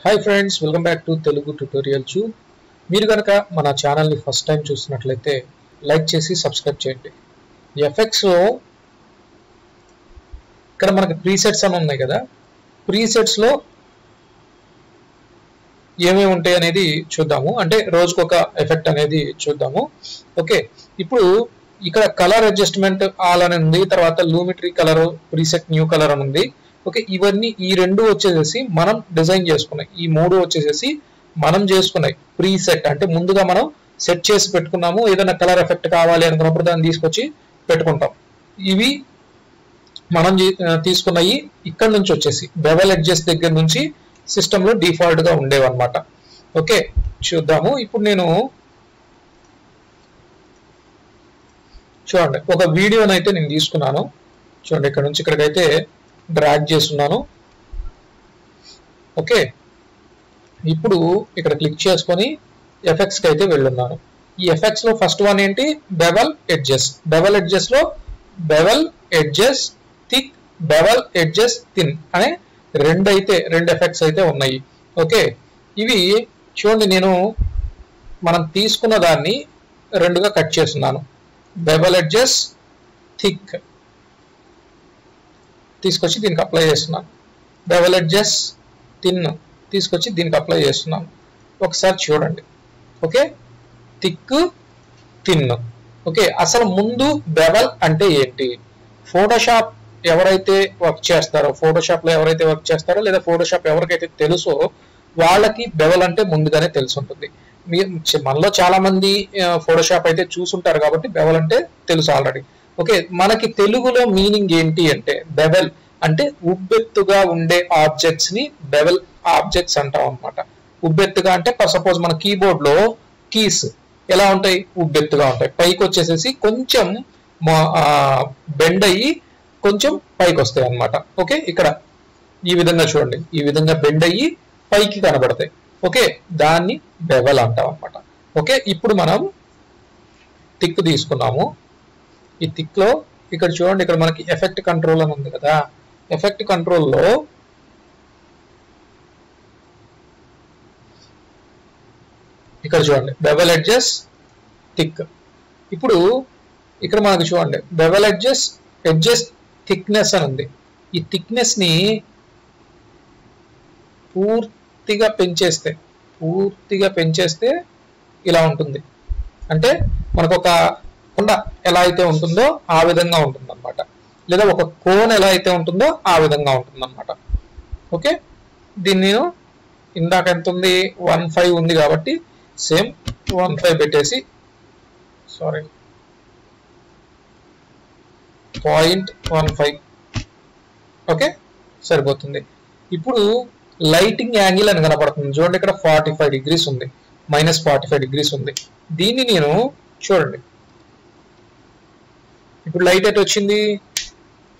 Hi friends, welcome back to Telugu tutorial tube. మీరు కనుక మన ఛానల్ని ఫస్ట్ టైం చూస్తున్నట్లయితే లైక్ చేసి సబ్స్క్రైబ్ చేయండి. ఎఫెక్ట్స్లో ఇక్కడ మనకి ప్రీసెట్స్ అని ఉన్నాయి కదా, ప్రీసెట్స్లో ఏమేమి ఉంటాయి అనేది చూద్దాము. అంటే రోజుకొక ఎఫెక్ట్ అనేది చూద్దాము. ఓకే, ఇప్పుడు ఇక్కడ కలర్ అడ్జస్ట్మెంట్ ఆల్ అని ఉంది, తర్వాత లూమిట్రీ కలర్, ప్రీసెట్ న్యూ కలర్ అని ఉంది. ఓకే, ఇవన్నీ ఈ రెండు వచ్చేసేసి మనం డిజైన్ చేసుకున్నాయి. ఈ మూడు వచ్చేసేసి మనం చేసుకున్నాయి ప్రీసెట్. అంటే ముందుగా మనం సెట్ చేసి పెట్టుకున్నాము. ఏదైనా కలర్ ఎఫెక్ట్ కావాలి అనుకున్నప్పుడు దాన్ని తీసుకొచ్చి పెట్టుకుంటాం. ఇవి మనం తీసుకున్నాయి ఇక్కడ నుంచి వచ్చేసి బెవెల్ ఎడ్జెస్ దగ్గర నుంచి సిస్టంలో డిఫాల్ట్ గా ఉండేవన్నమాట. ఓకే, చూద్దాము. ఇప్పుడు నేను చూడండి ఒక వీడియోని అయితే నేను తీసుకున్నాను. చూడండి ఇక్కడ నుంచి ఇక్కడికైతే డ్రాగ్ చేస్తున్నాను. ఓకే, ఇప్పుడు ఇక్కడ క్లిక్ చేసుకొని ఎఫెక్ట్స్ కి అయితే వెళ్ళున్నాను. ఈ ఎఫెక్ట్స్ లో ఫస్ట్ వన్ ఏంటి? Bevel edges. బెవెల్ ఎడ్జెస్ లో bevel edges thick, bevel edges thin అనే రెండు ఎఫెక్ట్స్ అయితే ఉన్నాయి. ఓకే, ఇవి చూడండి, నేను మనం తీసుకున్న దాన్ని రెండుగా కట్ చేస్తున్నాను. బెవెల్ ఎడ్జెస్ థిక్ తీసుకొచ్చి దీనికి అప్లై చేస్తున్నాను. బెవెల్ ఎడ్జెస్ థిన్ తీసుకొచ్చి దీనికి అప్లై చేస్తున్నాను. ఒకసారి చూడండి. Okay, thick, thin. ఓకే, అసలు ముందు బెవెల్ అంటే ఏంటి? ఫోటోషాప్ ఎవరైతే వర్క్ చేస్తారో, ఫోటోషాప్లో ఎవరైతే వర్క్ చేస్తారో లేదా ఫోటోషాప్ ఎవరికైతే తెలుసో వాళ్ళకి బెవెల్ అంటే ముందుగానే తెలిసి ఉంటుంది. మనలో చాలా మంది ఫోటోషాప్ అయితే చూసుంటారు కాబట్టి బెవెల్ అంటే తెలుసు ఆల్రెడీ. ఓకే, మనకి తెలుగులో మీనింగ్ ఏంటి అంటే బెవెల్ అంటే ఉబ్బెత్తుగా ఉండే ఆబ్జెక్ట్స్ ని బెవెల్ ఆబ్జెక్ట్స్ అంటాం అనమాట. ఉబ్బెత్తుగా అంటే సపోజ్ మన కీబోర్డ్ లో కీస్ ఎలా ఉంటాయి? ఉబ్బెత్తుగా ఉంటాయి. పైకి వచ్చేసేసి కొంచెం బెండ్ అయ్యి కొంచెం పైకి వస్తాయి అనమాట. ఓకే, ఇక్కడ ఈ విధంగా చూడండి, ఈ విధంగా బెండ్ అయ్యి పైకి కనబడతాయి. ఓకే, దాన్ని బెవెల్ అంటాం అనమాట. ఓకే, ఇప్పుడు మనం థిక్ తీసుకున్నాము. ఈ థిక్ లో ఇక్కడ చూడండి, ఇక్కడ మనకి ఎఫెక్ట్ కంట్రోల్ అని ఉంది కదా. ఎఫెక్ట్ కంట్రోల్లో ఇక్కడ చూడండి బెవెల్ ఎడ్జెస్ థిక్. ఇప్పుడు ఇక్కడ మనకి చూడండి బెవెల్ ఎడ్జెస్ థిక్నెస్ అని ఉంది. ఈ థిక్నెస్ ని పూర్తిగా పెంచేస్తే ఇలా ఉంటుంది. అంటే మనకు ఒక కొండ ఎలా అయితే ఉంటుందో ఆ విధంగా ఉంటుంది అనమాట, లేదా ఒక కోన్ ఎలా అయితే ఉంటుందో ఆ విధంగా ఉంటుంది అనమాట. ఓకే, దీన్ని నేను ఇందాక ఎంత ఉంది? 1.5 ఉంది కాబట్టి సేమ్ 1.5 పెట్టేసి 0.15. ఓకే, సరిపోతుంది. ఇప్పుడు లైటింగ్ యాంగిల్ అని కనపడుతుంది చూడండి, ఇక్కడ 45 డిగ్రీస్ ఉంది, -45 డిగ్రీస్ ఉంది. దీన్ని నేను చూడండి, ఇప్పుడు లైట్ ఎట్ వచ్చింది,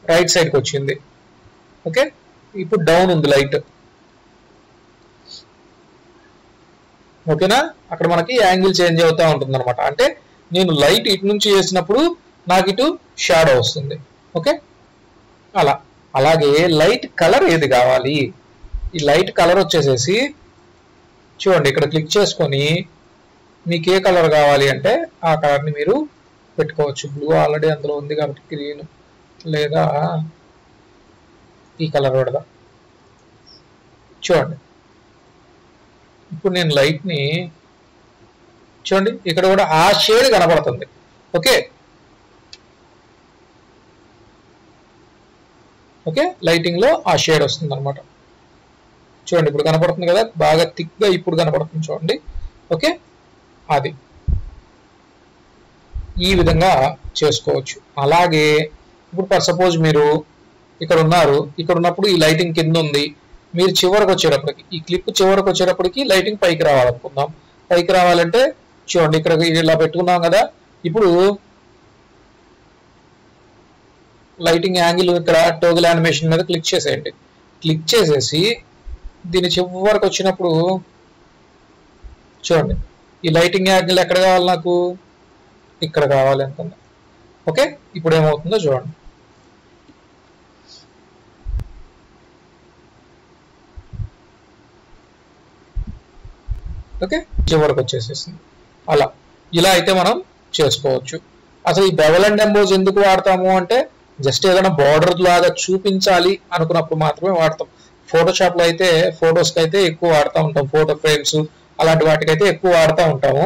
రైట్ సైడ్కి వచ్చింది. ఓకే, ఇప్పుడు డౌన్ ఉంది లైట్. ఓకేనా, అక్కడ మనకి యాంగిల్ చేంజ్ అవుతూ ఉంటుంది అనమాట. అంటే నేను లైట్ ఇటు నుంచి వేసినప్పుడు నాకు ఇటు షాడో వస్తుంది. ఓకే, అలాగే లైట్ కలర్ ఏది కావాలి? ఈ లైట్ కలర్ వచ్చేసేసి చూడండి, ఇక్కడ క్లిక్ చేసుకొని మీకు ఏ కలర్ కావాలి అంటే ఆ కలర్ని మీరు పెట్టుకోవచ్చు. బ్లూ ఆల్రెడీ అందులో ఉంది కాబట్టి గ్రీన్, లేదా ఈ కలర్ పెడదాం. చూడండి, ఇప్పుడు నేను లైట్ని చూడండి, ఇక్కడ కూడా ఆ షేడ్ కనపడుతుంది. ఓకే, లైటింగ్ లో ఆ షేడ్ వస్తుంది అనమాట. చూడండి, ఇప్పుడు కనపడుతుంది కదా, బాగా థిక్ గా ఇప్పుడు కనపడుతుంది చూడండి. ఓకే, అది ఈ విధంగా చేసుకోవచ్చు. అలాగే ఇప్పుడు ఫర్ సపోజ్ మీరు ఇక్కడ ఉన్నారు, ఇక్కడ ఉన్నప్పుడు ఈ లైటింగ్ కింద ఉంది. మీరు చివరికి వచ్చేటప్పటికి, ఈ క్లిప్ చివరికి వచ్చేటప్పటికి లైటింగ్ పైకి రావాలనుకుందాం. పైకి రావాలంటే చూడండి, ఇక్కడ ఇలా పెట్టుకున్నాం కదా. ఇప్పుడు లైటింగ్ యాంగిల్ ఇక్కడ టోగల్ యానిమేషన్ మీద క్లిక్ చేసేయండి. క్లిక్ చేసేసి దీని చివరికి వచ్చినప్పుడు చూడండి, ఈ లైటింగ్ యాంగిల్ ఎక్కడ కావాలి? నాకు ఇక్కడ కావాలి అనుకుందాం. ఓకే, ఇప్పుడు ఏమవుతుందో చూడండి. ఓకే, చివరికి వచ్చేసేసింది. అలా ఇలా అయితే మనం చేసుకోవచ్చు. అసలు ఈ బెవెల్ అండ్ ఎంబోజ్ ఎందుకు వాడతాము అంటే జస్ట్ ఏదైనా బార్డర్ లాగా చూపించాలి అనుకున్నప్పుడు మాత్రమే వాడతాం. ఫోటోషాప్ లో అయితే ఫొటోస్ కి అయితే ఎక్కువ వాడుతూ ఉంటాం, ఫోటో ఫ్రేమ్స్ అలాంటి వాటికైతే ఎక్కువ వాడుతూ ఉంటాము.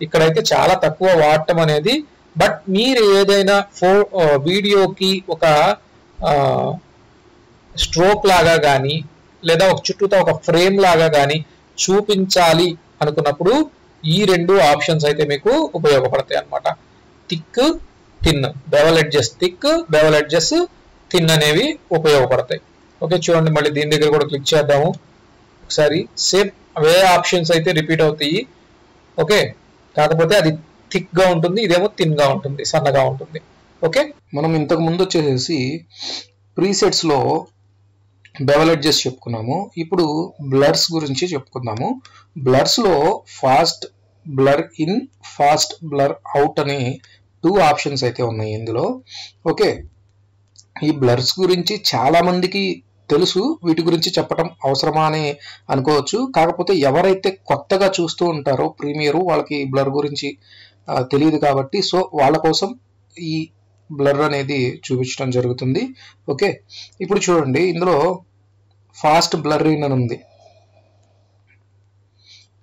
ఇక్కడైతే చాలా తక్కువ వాడటం అనేది. బట్ మీరు ఏదైనా వీడియోకి ఒక స్ట్రోక్ లాగా కానీ లేదా ఒక చుట్టూతో ఒక ఫ్రేమ్ లాగా కానీ చూపించాలి అనుకున్నప్పుడు ఈ రెండు ఆప్షన్స్ అయితే మీకు ఉపయోగపడతాయి అన్నమాట. Thick thin, bevel edges thick, bevel edges thin అనేవి ఉపయోగపడతాయి. ఓకే, చూడండి మళ్ళీ దీని దగ్గర కూడా క్లిక్ చేద్దాము ఒకసారి. సేమ్ అవే ఆప్షన్స్ అయితే రిపీట్ అవుతాయి. ఓకే, కాకపోతే అది థిక్ గా ఉంటుంది, ఇదేమో థిన్ గా ఉంటుంది, సన్నగా ఉంటుంది. ఓకే, మనం ఇంతకు ముందు వచ్చేసి ప్రీసెట్స్ లో బెవెల్ ఎడ్జెస్ చెప్పుకున్నాము. ఇప్పుడు బ్లర్స్ గురించి చెప్పుకుందాము. బ్లర్స్ లో fast blur in, fast blur out అనే 2 ఆప్షన్స్ అయితే ఉన్నాయి ఇందులో. ఓకే, ఈ బ్లర్స్ గురించి చాలా మందికి తెలుసు, వీటి గురించి చెప్పడం అవసరమా అని అనుకోవచ్చు. కాకపోతే ఎవరైతే కొత్తగా చూస్తూ ఉంటారో ప్రీమియర్, వాళ్ళకి బ్లర్ గురించి తెలియదు కాబట్టి సో వాళ్ళ కోసం ఈ బ్లర్ అనేది చూపించడం జరుగుతుంది. ఓకే, ఇప్పుడు చూడండి ఇందులో ఫాస్ట్ బ్లర్ ఇన్ అని ఉంది,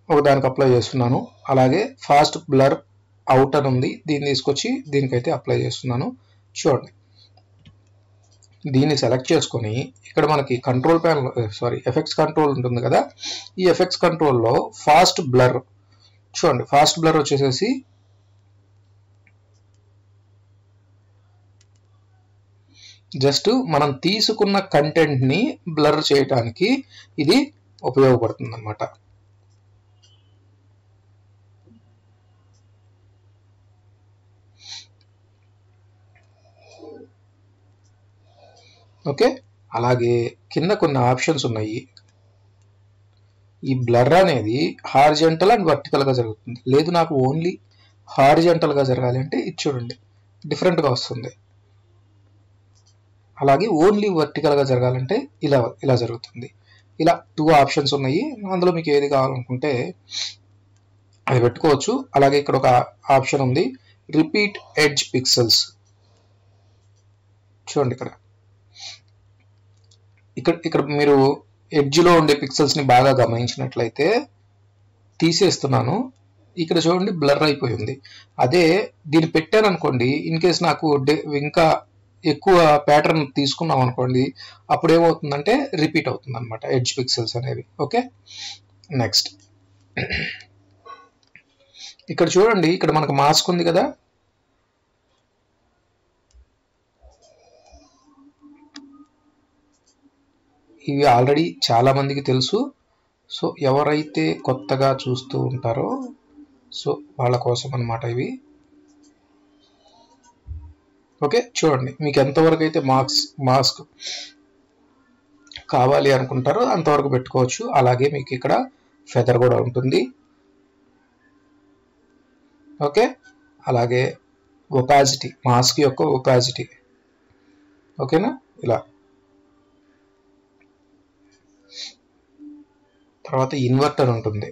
ఒకదానికి అప్లై చేస్తున్నాను. అలాగే ఫాస్ట్ బ్లర్ అవుట్ అని ఉంది, దీన్ని తీసుకొచ్చి దీనికైతే అప్లై చేస్తున్నాను. చూడండి, దీన్ని సెలెక్ట్ చేసుకొని ఇక్కడ మనకి కంట్రోల్ ప్యానల్ ఎఫెక్ట్స్ కంట్రోల్ ఉంటుంది కదా, ఈ ఎఫెక్ట్స్ కంట్రోల్లో ఫాస్ట్ బ్లర్ చూడండి, ఫాస్ట్ బ్లర్ వచ్చేసేసి జస్ట్ మనం తీసుకున్న కంటెంట్ ని బ్లర్ చేయడానికి ఇది ఉపయోగపడుతుంది అన్నమాట. ఓకే, అలాగే కింద కొన్ని ఆప్షన్స్ ఉన్నాయి. ఈ బ్లర్ అనేది హారిజంటల్ అండ్ వర్టికల్ గా జరుగుతుంది. లేదు నాకు ఓన్లీ హారిజంటల్ గా జరగాలి అంటే ఇది చూడండి డిఫరెంట్ గా వస్తుంది. అలాగే ఓన్లీ వర్టికల్ గా జరగాలంటే ఇలా జరుగుతుంది. ఇలా 2 ఆప్షన్స్ ఉన్నాయి. అందులో మీకు ఏది కావాలనుకుంటే అది పెట్టుకోవచ్చు. అలాగే ఇక్కడ ఒక ఆప్షన్ ఉంది, రిపీట్ ఎడ్జ్ పిక్సెల్స్. చూడండి ఇక్కడ మీరు ఎడ్జ్ లో ఉండే పిక్సెల్స్ ని బాగా గమనించినట్లయితే తీసేస్తున్నాను. ఇక్కడ చూడండి బ్లర్ అయిపోయింది. అదే దీన్ని పెట్టాను అనుకోండి, ఇన్ కేస్ నాకు ఇంకా ఎక్కువ ప్యాటర్న్ తీసుకున్నాం అనుకోండి, అప్పుడు ఏమవుతుందంటే రిపీట్ అవుతుంది అనమాట ఎడ్జ్ పిక్సెల్స్ అనేవి. ఓకే, నెక్స్ట్ ఇక్కడ చూడండి, ఇక్కడ మనకు మాస్క్ ఉంది కదా, ఇవి ఆల్రెడీ చాలా మందికి తెలుసు. సో ఎవరైతే కొత్తగా చూస్తూ ఉంటారో సో వాళ్ళ కోసం అన్నమాట ఇవి. ఓకే, చూడండి మీకు ఎంతవరకు అయితే మాస్క్ కావాలి అనుకుంటారో అంతవరకు పెట్టుకోవచ్చు. అలాగే మీకు ఇక్కడ ఫెదర్ కూడా ఉంటుంది. ఓకే, అలాగే ఒపాసిటీ, మాస్క్ యొక్క ఒపాసిటీ. ఓకేనా, ఇలా. తర్వాత ఇన్వర్టర్ ఉంటుంది,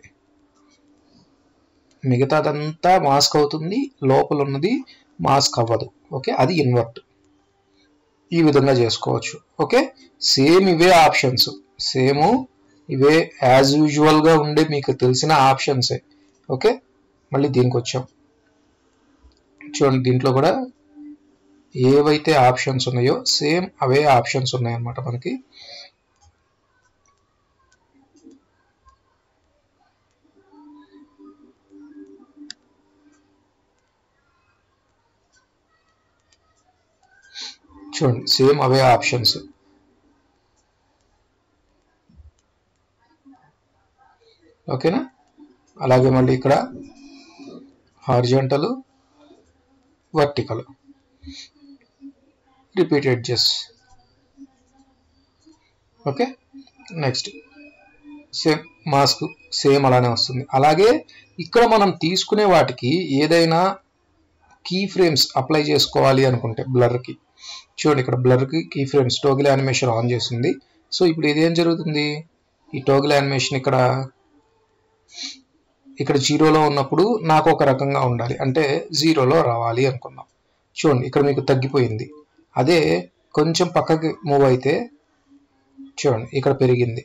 మిగతాదంతా మాస్క్ అవుతుంది, లోపల ఉన్నది మాస్క్ అవ్వదు. ఓకే, అది ఇన్వర్ట్. ఈ విధంగా చేసుకోవచ్చు. ఓకే, సేమ్ ఇవే ఆప్షన్స్, సేమ్ ఇవే యాజ్ యూజువల్ గా ఉండే మీకు తెలిసిన ఆప్షన్సే. ఓకే, మళ్ళీ దీనికి వచ్చాం. చూడండి దీంట్లో కూడా ఏవైతే ఆప్షన్స్ ఉన్నాయో సేమ్ అవే ఆప్షన్స్ ఉన్నాయన్నమాట మనకి. చూడండి సేమ్ అవే ఆప్షన్స్. ఓకేనా, అలాగే మళ్ళీ ఇక్కడ horizontal, vertical, repeat edges. Okay, next same mask, same అలానే వస్తుంది. అలాగే ఇక్కడ మనం తీసుకునే వాటికి ఏదైనా కీ ఫ్రేమ్స్ అప్లై చేసుకోవాలి అనుకుంటే బ్లర్కి, చూడండి ఇక్కడ బ్లర్కి key frames toggle animation on చేసింది. సో ఇప్పుడు ఇదేం జరుగుతుంది, ఈ టోగిల్ యానిమేషన్ ఇక్కడ ఇక్కడ 0లో ఉన్నప్పుడు నాకు ఒక రకంగా ఉండాలి, అంటే 0లో రావాలి అనుకున్నాం. చూడండి ఇక్కడ మీకు తగ్గిపోయింది. అదే కొంచెం పక్కకి మూవ్ అయితే చూడండి ఇక్కడ పెరిగింది,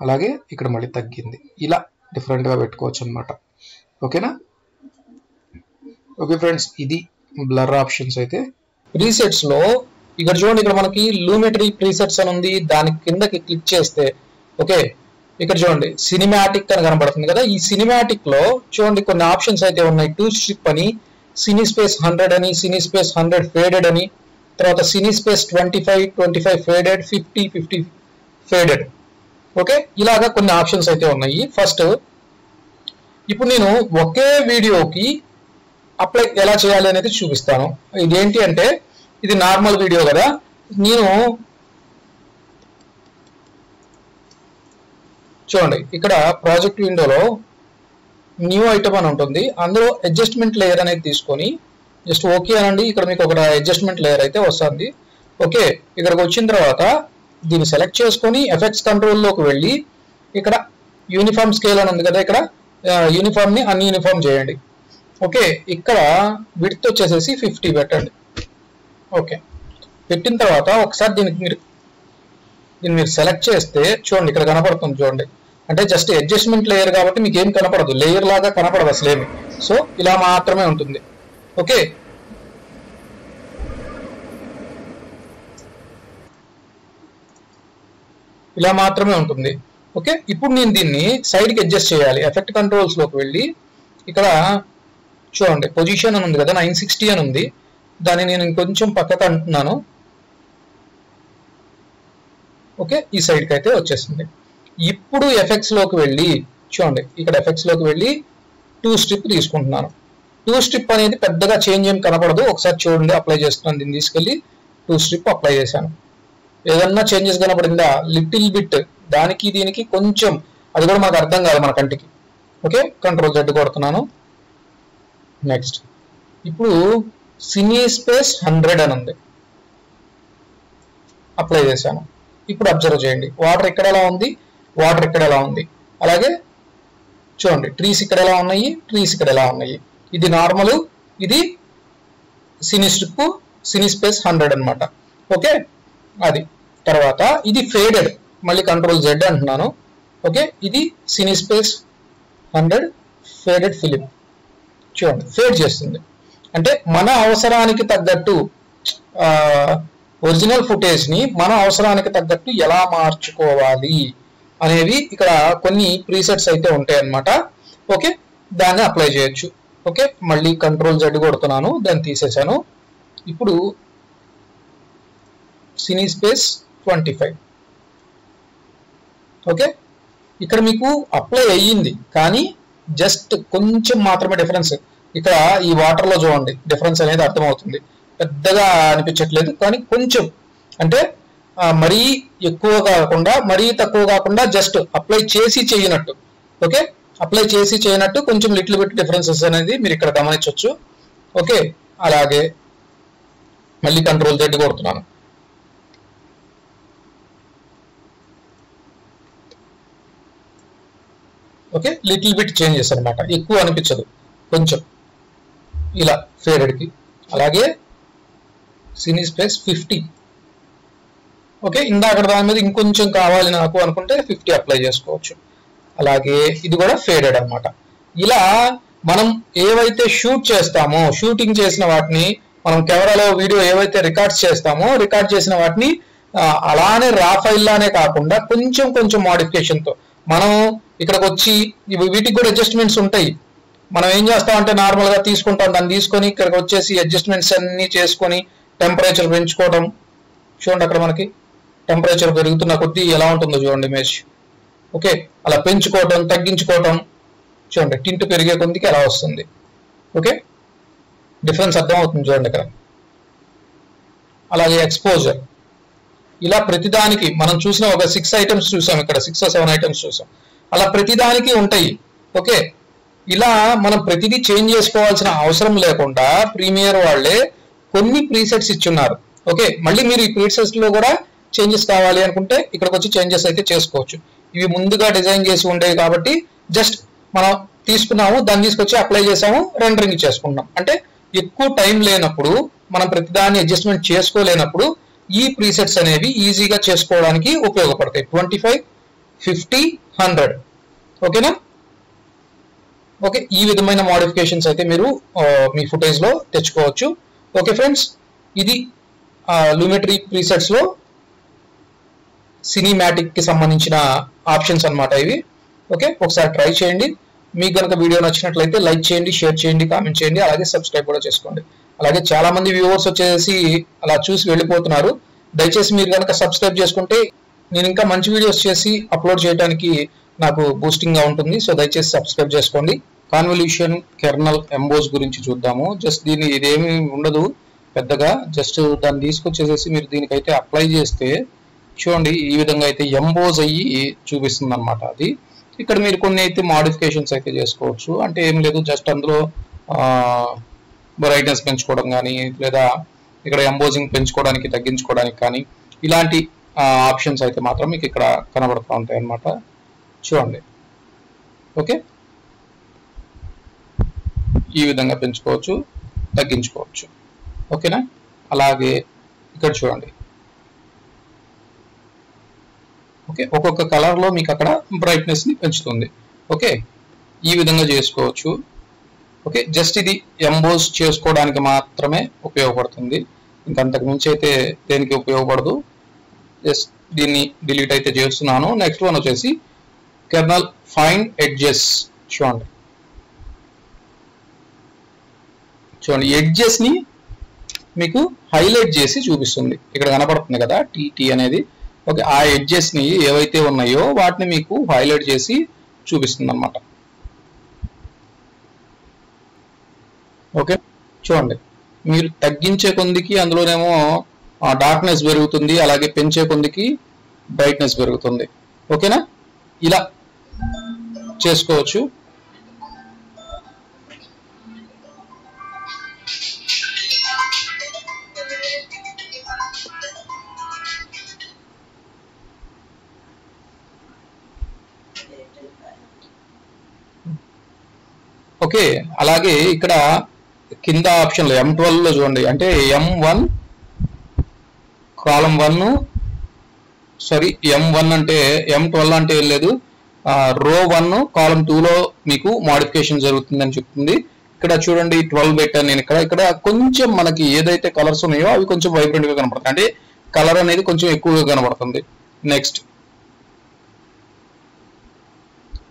అలాగే ఇక్కడ మళ్ళీ తగ్గింది. ఇలా డిఫరెంట్గా పెట్టుకోవచ్చు అనమాట. ఓకేనా? ఓకే ఫ్రెండ్స్, ఇది బ్లర్ ఆప్షన్స్. అయితే ప్రీసెట్స్లో ఇక్కడ చూడండి, ఇక్కడ మనకి లూమెట్రీ ప్రీసెట్స్ అని ఉంది, దాని కిందకి క్లిక్ చేస్తే ఓకే ఇక్కడ చూడండి సినిమాటిక్ అని కనబడుతుంది కదా. ఈ సినిమాటిక్ లో చూడండి కొన్ని ఆప్షన్స్ అయితే ఉన్నాయి. 2 స్ట్రిప్ అని, సినీ స్పేస్ 100 అని, సినీ స్పేస్ 100 ఫేడెడ్ అని, తర్వాత సినీ స్పేస్ 25 ఫేడెడ్, 50 ఫేడెడ్. ఓకే, ఇలాగా కొన్ని ఆప్షన్స్ అయితే ఉన్నాయి. ఫస్ట్ ఇప్పుడు నేను ఒకే వీడియోకి అప్లై ఎలా చేయాలి అనేది చూపిస్తాను. ఇదేంటి అంటే ఇది నార్మల్ వీడియో కదా, నేను చూడండి ఇక్కడ ప్రాజెక్ట్ విండోలో న్యూ ఐటమ్ అని ఉంటుంది, అందులో అడ్జస్ట్మెంట్ లేయర్ అనేది తీసుకొని జస్ట్ ఓకే అనండి. ఇక్కడ మీకు ఒక అడ్జస్ట్మెంట్ లేయర్ అయితే వస్తుంది. ఓకే, ఇక్కడికి వచ్చిన తర్వాత దీన్ని సెలెక్ట్ చేసుకొని ఎఫెక్ట్స్ కంట్రోల్లోకి వెళ్ళి ఇక్కడ యూనిఫామ్ స్కేల్ అని ఉంది కదా, ఇక్కడ యూనిఫామ్ని అన్యూనిఫామ్ చేయండి. ఓకే, ఇక్కడ విడ్త్ వచ్చేసేసి 50 పెట్టండి. ఓకే, పెట్టిన తర్వాత ఒకసారి దీన్ని మీరు సెలెక్ట్ చేస్తే చూడండి ఇక్కడ కనపడుతుంది. చూడండి అంటే జస్ట్ అడ్జస్ట్మెంట్ లేయర్ కాబట్టి మీకు ఏం కనపడదు, లేయర్ లాగా కనపడదు అసలేమి. సో ఇలా మాత్రమే ఉంటుంది. ఓకే, ఇలా మాత్రమే ఉంటుంది. ఓకే, ఇప్పుడు నేను దీన్ని సైడ్కి అడ్జస్ట్ చేయాలి. ఎఫెక్ట్ కంట్రోల్స్లోకి వెళ్ళి ఇక్కడ చూడండి పొజిషన్ అని ఉంది కదా, 960 అని ఉంది, దాన్ని నేను ఇంకొంచెం పక్కకు అంటున్నాను. ఓకే, ఈ సైడ్కి అయితే వచ్చేసింది. ఇప్పుడు ఎఫెక్ట్స్లోకి వెళ్ళి చూడండి ఇక్కడ ఎఫెక్ట్స్లోకి వెళ్ళి 2 స్ట్రిప్ తీసుకుంటున్నాను. 2 స్ట్రిప్ అనేది పెద్దగా చేంజ్ ఏం కనపడదు. ఒకసారి చూడండి అప్లై చేస్తున్నాను, దీన్ని తీసుకెళ్ళి 2 స్ట్రిప్ అప్లై చేశాను. ఏదన్నా చేంజెస్ కనపడిందా? లిటిల్ బిట్, దానికి దీనికి కొంచెం, అది కూడా మనకు అర్థం కాదు మన కంటికి. Okay, control Z కొడుతున్నాను. నెక్స్ట్ ఇప్పుడు సినీ స్పేస్ 100 అని ఉంది, అప్లై చేశాను. ఇప్పుడు అబ్జర్వ్ చేయండి వాటర్ ఇక్కడ ఎలా ఉంది, వాటర్ ఇక్కడ ఎలా ఉంది, అలాగే చూడండి ట్రీస్ ఇక్కడ ఎలా ఉన్నాయి, ట్రీస్ ఇక్కడ ఎలా ఉన్నాయి. ఇది నార్మల్, ఇది సినీ స్ట్రిప్, సినీ స్పేస్ 100 అనమాట. ఓకే, అది తర్వాత ఇది ఫేడెడ్, మళ్ళీ కంట్రోల్ Z అంటున్నాను. ఓకే, ఇది సినీ స్పేస్ 100 ఫేడెడ్ ఫిలిం. చూడండి ఫేడ్ చేస్తుంది, అంటే మన అవసరానికి తగ్గట్టు ఒరిజినల్ ఫుటేజ్ని మన అవసరానికి తగ్గట్టు ఎలా మార్చుకోవాలి అనేవి ఇక్కడ కొన్ని ప్రీసెట్స్ అయితే ఉంటాయి అన్నమాట. ఓకే, దాన్ని అప్లై చేయొచ్చు. ఓకే, మళ్ళీ కంట్రోల్ Z కొడుతున్నాను, దాన్ని తీసేసాను. ఇప్పుడు సినీ స్పేస్ 25. ఓకే, ఇక్కడ మీకు అప్లై అయ్యింది కానీ జస్ట్ కొంచెం మాత్రమే డిఫరెన్స్. ఇక్కడ ఈ వాటర్లో చూడండి డిఫరెన్స్ అనేది అర్థమవుతుంది, పెద్దగా అనిపించట్లేదు కానీ కొంచెం, అంటే మరీ ఎక్కువ కాకుండా మరీ తక్కువ కాకుండా జస్ట్ అప్లై చేసి చేయనట్టు. ఓకే, అప్లై చేసి చేయనట్టు కొంచెం లిటిల్ బిట్ డిఫరెన్సెస్ అనేది మీరు ఇక్కడ గమనించవచ్చు. ఓకే, అలాగే మళ్ళీ కంట్రోల్ Z కొడుతున్నాను. ఓకే, లిటిల్ బిట్ చేంజెస్ అనమాట, ఎక్కువ అనిపించదు, కొంచెం ఇలా ఫేడెడ్కి. అలాగే సినీ స్పేస్ 50. ఓకే, ఇందాక దాని మీద ఇంకొంచెం కావాలి నాకు అనుకుంటే 50 అప్లై చేసుకోవచ్చు. అలాగే ఇది కూడా ఫేడెడ్ అనమాట. ఇలా మనం ఏవైతే షూట్ చేస్తామో, షూటింగ్ చేసిన వాటిని మనం కెమెరాలో వీడియో ఏవైతే రికార్డ్ చేస్తామో, రికార్డ్ చేసిన వాటిని అలానే రా ఫైల్ లానే కాకుండా కొంచెం కొంచెం మోడిఫికేషన్తో మనం ఇక్కడికి వచ్చి వీటికి కూడా అడ్జస్ట్మెంట్స్ ఉంటాయి. మనం ఏం చేస్తామంటే నార్మల్గా తీసుకుంటాం, దాన్ని తీసుకొని ఇక్కడికి వచ్చేసి అడ్జస్ట్మెంట్స్ అన్నీ చేసుకొని టెంపరేచర్ పెంచుకోవడం. చూడండి అక్కడ మనకి టెంపరేచర్ పెరుగుతున్న కొద్దీ ఎలా ఉంటుందో చూడండి ఇమేజ్. ఓకే, అలా పెంచుకోవటం తగ్గించుకోవటం. చూడండి టింట్ పెరిగే కొద్దికి ఎలా వస్తుంది. ఓకే, డిఫరెన్స్ అర్థమవుతుంది చూడండి ఇక్కడ. అలాగే ఎక్స్పోజర్, ఇలా ప్రతిదానికి మనం చూసిన ఒక 6 ఐటమ్స్ చూసాం, ఇక్కడ 6 or 7 ఐటమ్స్ చూసాం, అలా ప్రతిదానికి ఉంటాయి. ఓకే, ఇలా మనం ప్రతిదీ చేంజ్ చేసుకోవాల్సిన అవసరం లేకుండా ప్రీమియర్ వాళ్ళే కొన్ని ప్రీసెట్స్ ఇచ్చున్నారు. ఓకే, మళ్ళీ మీరు ఈ ప్రీసెట్స్ లో కూడా చేంజెస్ కావాలి అనుకుంటే ఇక్కడికి వచ్చి చేంజెస్ అయితే చేసుకోవచ్చు. ఇవి ముందుగా డిజైన్ చేసి ఉండేవి కాబట్టి జస్ట్ మనం తీసుకున్నాము, దాన్ని తీసుకొచ్చి అప్లై చేసాము, రెండరింగ్ చేసుకుంటాం. అంటే ఎక్కువ టైం లేనప్పుడు, మనం ప్రతిదాన్ని అడ్జస్ట్మెంట్ చేసుకోలేనప్పుడు ఈ ప్రీసెట్స్ అనేవి ఈజీగా చేసుకోవడానికి ఉపయోగపడతాయి. 25, 50, 100. ఓకేనా? ఓకే, ఈ విధమైన మోడిఫికేషన్స్ అయితే మీరు మీ ఫుటేజ్ లో తెచ్చుకోవచ్చు. ఓకే ఫ్రెండ్స్, ఇది లూమెట్రీ ప్రీసెట్స్ లో సినిమాటిక్ కి సంబంధించిన ఆప్షన్స్ అన్నమాట ఇవి. ఓకే, ఒకసారి ట్రై చేయండి. మీకు కనుక వీడియో నచ్చినట్లయితే లైక్ చేయండి, షేర్ చేయండి, కామెంట్ చేయండి, అలాగే సబ్స్క్రైబ్ కూడా చేసుకోండి. అలాగే చాలా మంది వ్యూవర్స్ వచ్చేసి అలా చూసి వెళ్ళిపోతున్నారు. దయచేసి మీరు కనుక సబ్స్క్రైబ్ చేసుకుంటే నేను ఇంకా మంచి వీడియోస్ చేసి అప్లోడ్ చేయడానికి నాకు బూస్టింగ్ గా ఉంటుంది. సో దయచేసి సబ్స్క్రైబ్ చేసుకోండి. కాన్వల్యూషన్ కెర్నల్ ఎంబోస్ గురించి చూద్దాము. జస్ట్ దీన్ని ఇదేమి ఉండదు పెద్దగా, జస్ట్ దాన్ని తీసుకొచ్చేసేసి మీరు దీనికైతే అప్లై చేస్తే చూడండి ఈ విధంగా అయితే ఎంబోజ్ అయ్యి చూపిస్తుంది అనమాట. అది ఇక్కడ మీరు కొన్ని అయితే మోడిఫికేషన్స్ అయితే చేసుకోవచ్చు. అంటే ఏం లేదు, జస్ట్ అందులో బ్రైట్నెస్ పెంచుకోవడం కానీ, లేదా ఇక్కడ ఎంబోజింగ్ పెంచుకోవడానికి తగ్గించుకోవడానికి కానీ, ఇలాంటి ఆప్షన్స్ అయితే మాత్రం మీకు ఇక్కడ కనబడుతూ ఉంటాయి అన్నమాట. చూడండి. ఓకే, ఈ విధంగా పెంచుకోవచ్చు, తగ్గించుకోవచ్చు. ఓకేనా? అలాగే ఇక్కడ చూడండి. ఓకే, ఒక్కొక్క కలర్ లో మీకు అక్కడ బ్రైట్నెస్ ని పెంచుతుంది. ఓకే, ఈ విధంగా చేసుకోవచ్చు. ఓకే, జస్ట్ ఇది ఎంబోస్ చేసుకోవడానికి మాత్రమే ఉపయోగపడుతుంది, ఇంకంతకు మించి అయితే దేనికి ఉపయోగపడదు. జస్ట్ దీన్ని డిలీట్ అయితే చేస్తున్నాను. నెక్స్ట్ వన్ వచ్చేసి కెర్నల్ ఫైన్ ఎడ్జెస్. చూడండి ఎడ్జెస్ ని మీకు హైలైట్ చేసి చూపిస్తుంది. ఇక్కడ కనపడుతుంది కదా టీటీ అనేది. ఓకే, ఆ ఎడ్జెస్ ని ఏవైతే ఉన్నాయో వాటిని మీకు హైలైట్ చేసి చూపిస్తుంది అన్నమాట. ఓకే, చూడండి మీరు తగ్గించే కొందికి అందులోనేమో డార్క్నెస్ పెరుగుతుంది, అలాగే పెంచే కొందికి బ్రైట్నెస్ పెరుగుతుంది. ఓకేనా? ఇలా చేసుకోవచ్చు. ఓకే, అలాగే ఇక్కడ కింద ఆప్షన్లో M12 లో చూడండి, అంటే M1 కాలం 1, సారీ M1 అంటే M12 అంటే ఏం లేదు, రో 1 కాలం 2లో మీకు మోడిఫికేషన్ జరుగుతుందని చెప్తుంది. ఇక్కడ చూడండి 12 పెట్టాను నేను. ఇక్కడ కొంచెం మనకి ఏదైతే కలర్స్ ఉన్నాయో అవి కొంచెం వైబ్రెంట్ గా కనబడతాయి, అంటే కలర్ అనేది కొంచెం ఎక్కువగా కనబడుతుంది. నెక్స్ట్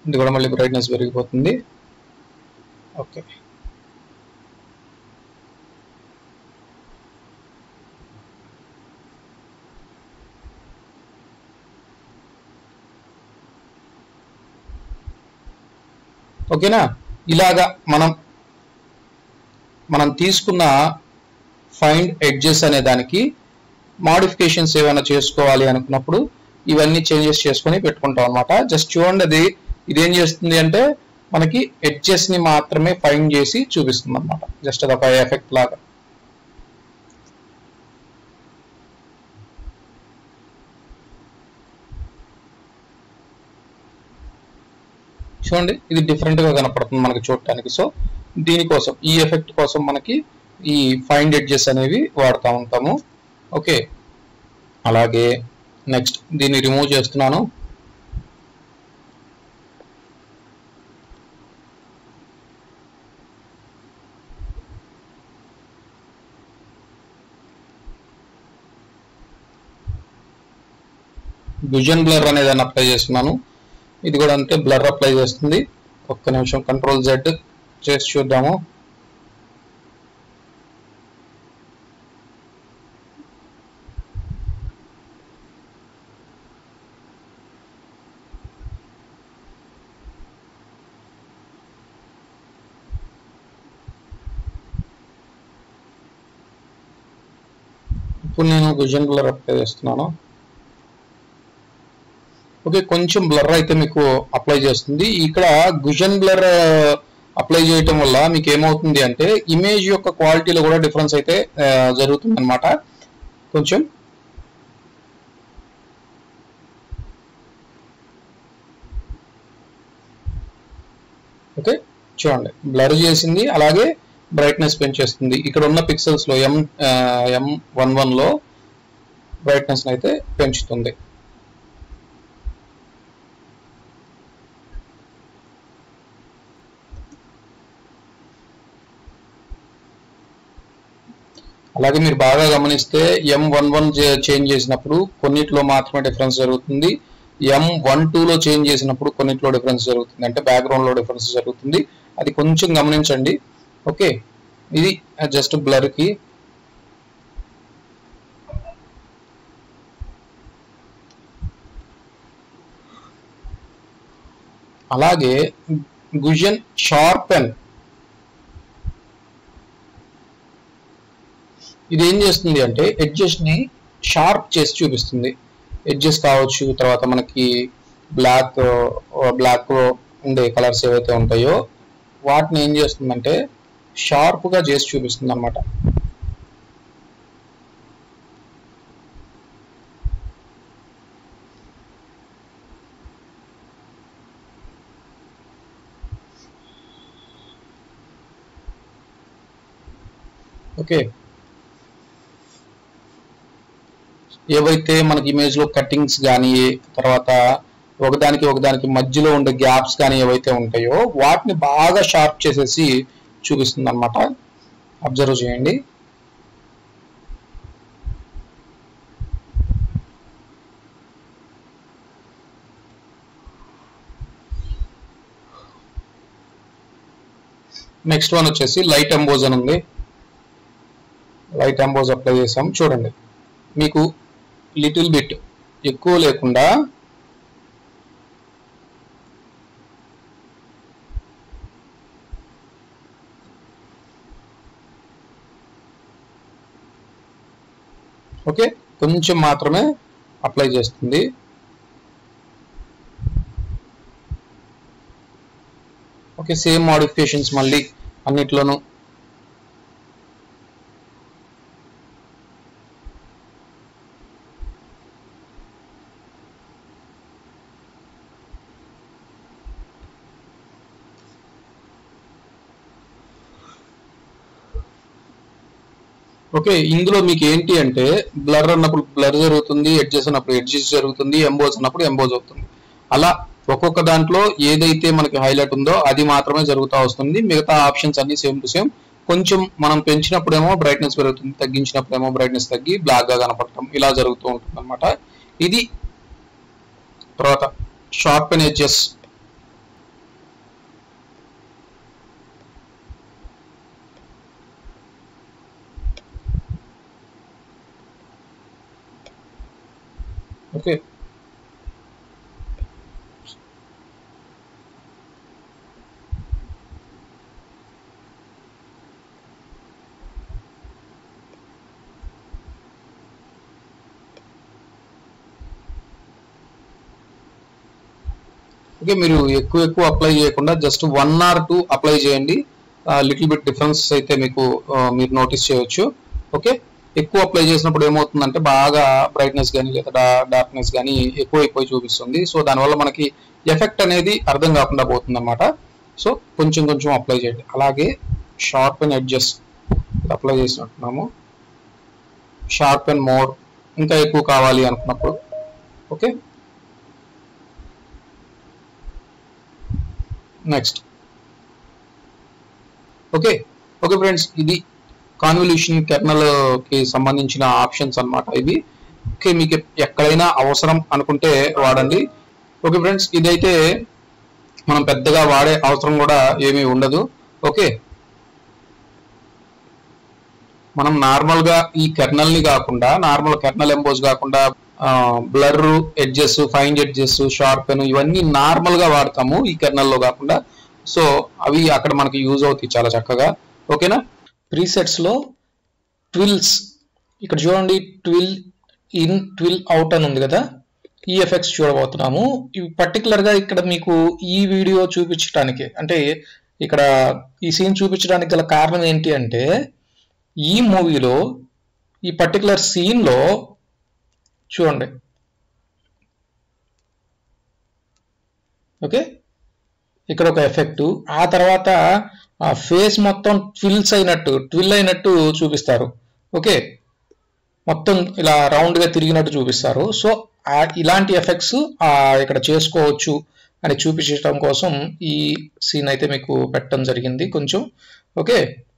ఇది కూడా మళ్ళీ బ్రైట్నెస్ పెరిగిపోతుంది. ఓకే, ఓకేనా? ఇలాగా మనం తీసుకున్న ఫైండ్ ఎడ్జెస్ అనే దానికి మోడిఫికేషన్స్ ఏమైనా చేసుకోవాలి అనుకున్నప్పుడు ఇవన్నీ చేంజెస్ చేసుకొని పెట్టుకుంటాం అనమాట. జస్ట్ చూడండి, ఇదేం చేస్తుంది అంటే మనకి ఎడ్జెస్ ని మాత్రమే ఫైండ్ చేసి చూపిస్తుంది అనమాట. జస్ట్ అదొక ఎఫెక్ట్ లాగా. చూడండి ఇది డిఫరెంట్ గా కనపడుతుంది మనకి చూడటానికి. సో దీనికోసం, ఈ ఎఫెక్ట్ కోసం మనకి ఈ ఫైండ్ ఎడ్జెస్ అనేవి వాడుతూ ఉంటాము. ఓకే, అలాగే నెక్స్ట్ దీన్ని రిమూవ్ చేస్తున్నాను. విజన్ బ్లర్ అనేది అప్లై చేస్తున్నాను. ఇది కూడా అంతే, బ్లర్ అప్లై చేస్తుంది. ఒక్క నిమిషం Ctrl Z చేసి చూద్దాము. ఇప్పుడు నేను విజన్ బ్లర్ అప్లై చేస్తున్నాను. ఓకే, కొంచెం బ్లర్ అయితే మీకు అప్లై చేస్తుంది. ఇక్కడ విజన్ బ్లర్ అప్లై చేయటం వల్ల మీకు ఏమవుతుంది అంటే ఇమేజ్ యొక్క క్వాలిటీలో కూడా డిఫరెన్స్ అయితే జరుగుతుంది అనమాట. కొంచెం ఓకే చూడండి బ్లర్ చేసింది, అలాగే బ్రైట్నెస్ పెంచేస్తుంది. ఇక్కడ ఉన్న పిక్సెల్స్ లో M11 లో బ్రైట్నెస్ అయితే పెంచుతుంది. అలాగే మీరు బాగా గమనిస్తే M11 చేంజ్ చేసినప్పుడు కొన్నిట్లో మాత్రమే డిఫరెన్స్ జరుగుతుంది, M12 లో చేంజ్ చేసినప్పుడు కొన్నిట్లో డిఫరెన్స్ జరుగుతుంది, అంటే బ్యాక్గ్రౌండ్ లో డిఫరెన్స్ జరుగుతుంది. అది కొంచెం గమనించండి. ఓకే ఇది జస్ట్ బ్లర్ కి. అలాగే గుజన్ షార్పెన్ ఇది ఏం చేస్తుంది అంటే ఎడ్జెస్ ని షార్ప్ చేసి చూపిస్తుంది. ఎడ్జెస్ కావచ్చు, తర్వాత మనకి బ్లాక్ ఉండే కలర్స్ ఏవైతే ఉంటాయో వాటిని ఏం చేస్తుందంటే షార్ప్ గా చేసి చూపిస్తుంది అన్నమాట. ఓకే ఏవైతే మనకి ఇమేజ్ లో కట్టింగ్స్ కానీ, తర్వాత ఒకదానికి మధ్యలో ఉండే గ్యాప్స్ కానీ ఏవైతే ఉంటాయో వాటిని బాగా షార్ప్ చేసేసి చూపిస్తుంది అన్నమాట. అబ్జర్వ్ చేయండి. నెక్స్ట్ వన్ వచ్చేసి లైట్ ఎంబోజ్ అని ఉంది. లైట్ ఎంబోజ్ అప్లై చేసాం. చూడండి మీకు లిటిల్ బిట్ ఎక్కువ లేకుండా ఓకే కొంచెం మాత్రమే అప్లై చేస్తుంది. ఓకే సేమ్ మోడిఫికేషన్స్ మళ్ళీ అన్నిట్లోనూ. ఓకే ఇందులో మీకు ఏంటి అంటే బ్లర్ అన్నప్పుడు బ్లర్ జరుగుతుంది, ఎడ్జెస్ అన్నప్పుడు ఎడ్జెస్ జరుగుతుంది, ఎంబోజ్ అన్నప్పుడు ఎంబోజ్ అవుతుంది. అలా ఒక్కొక్క దాంట్లో ఏదైతే మనకి హైలైట్ ఉందో అది మాత్రమే జరుగుతూ వస్తుంది. మిగతా ఆప్షన్స్ అన్ని సేమ్ టు సేమ్. కొంచెం మనం పెంచినప్పుడేమో బ్రైట్నెస్ పెరుగుతుంది, తగ్గించినప్పుడేమో బ్రైట్నెస్ తగ్గి బ్లాక్ గా కనపడటం ఇలా జరుగుతూ ఉంటుంది అనమాట. ఇది తర్వాత షార్పెన్ ఎడ్జెస్. ఓకే ఓకే మీరు ఎక్కువ అప్లై చేయకుండా జస్ట్ 1 or 2 అప్లై చేయండి. లిటిల్ బిట్ డిఫరెన్స్ అయితే మీకు మీరు నోటీస్ చేయొచ్చు. ఓకే ఎక్కువ అప్లై చేసినప్పుడు ఏమవుతుందంటే బాగా బ్రైట్నెస్ కానీ లేదా డార్క్నెస్ కానీ ఎక్కువైపోయి చూపిస్తుంది. సో దానివల్ల మనకి ఎఫెక్ట్ అనేది అర్థం కాకుండా పోతుంది అనమాట. సో కొంచెం అప్లై చేయండి. అలాగే షార్ప్ అండ్ ఎడ్జెస్ అప్లై చేసినట్టున్నాము. షార్ప్ అండ్ మోర్ ఇంకా ఎక్కువ కావాలి అనుకున్నప్పుడు. ఓకే నెక్స్ట్ ఓకే ఫ్రెండ్స్ ఇది కాన్వల్యూషన్ కెర్నల్ కి సంబంధించిన ఆప్షన్స్ అన్నమాట ఇవి. ఓకే మీకు ఎక్కడైనా అవసరం అనుకుంటే వాడండి. ఓకే ఫ్రెండ్స్ ఇదైతే మనం పెద్దగా వాడే అవసరం కూడా ఏమీ ఉండదు. ఓకే మనం నార్మల్ గా ఈ కెర్నల్ ని కాకుండా, నార్మల్ కెర్నల్ ఎంబోజ్ కాకుండా blur, edges, fine edges, sharpen ఇవన్నీ నార్మల్ గా వాడతాము ఈ కెర్నల్ లో కాకుండా. సో అవి అక్కడ మనకి యూజ్ అవుతాయి చాలా చక్కగా. ఓకేనా ప్రీసెట్స్ లో ట్విల్స్ ఇక్కడ చూడండి, ట్విల్ ఇన్ ట్విల్ అవుట్ అని ఉంది కదా, ఈ ఎఫెక్ట్స్ చూడబోతున్నాము. ఇవి పర్టికులర్ గా ఇక్కడ మీకు ఈ వీడియో చూపించడానికి, అంటే ఇక్కడ ఈ సీన్ చూపించడానికి గల కారణం ఏంటి అంటే ఈ మూవీలో ఈ పర్టికులర్ సీన్ లో చూడండి. ఓకే ఇక్కడ ఒక ఎఫెక్ట్, ఆ తర్వాత ఫేస్ మొత్తం ట్విల్ అయినట్టు చూపిస్తారు. ఓకే, మొత్తం ఇలా రౌండ్ గా తిరిగినట్టు చూపిస్తారు. సో ఇలాంటి ఎఫెక్ట్స్ ఇక్కడ చేసుకోవచ్చు అని చూపించడం కోసం ఈ సీన్ అయితే మీకు పెట్టడం జరిగింది కొంచెం. ఓకే,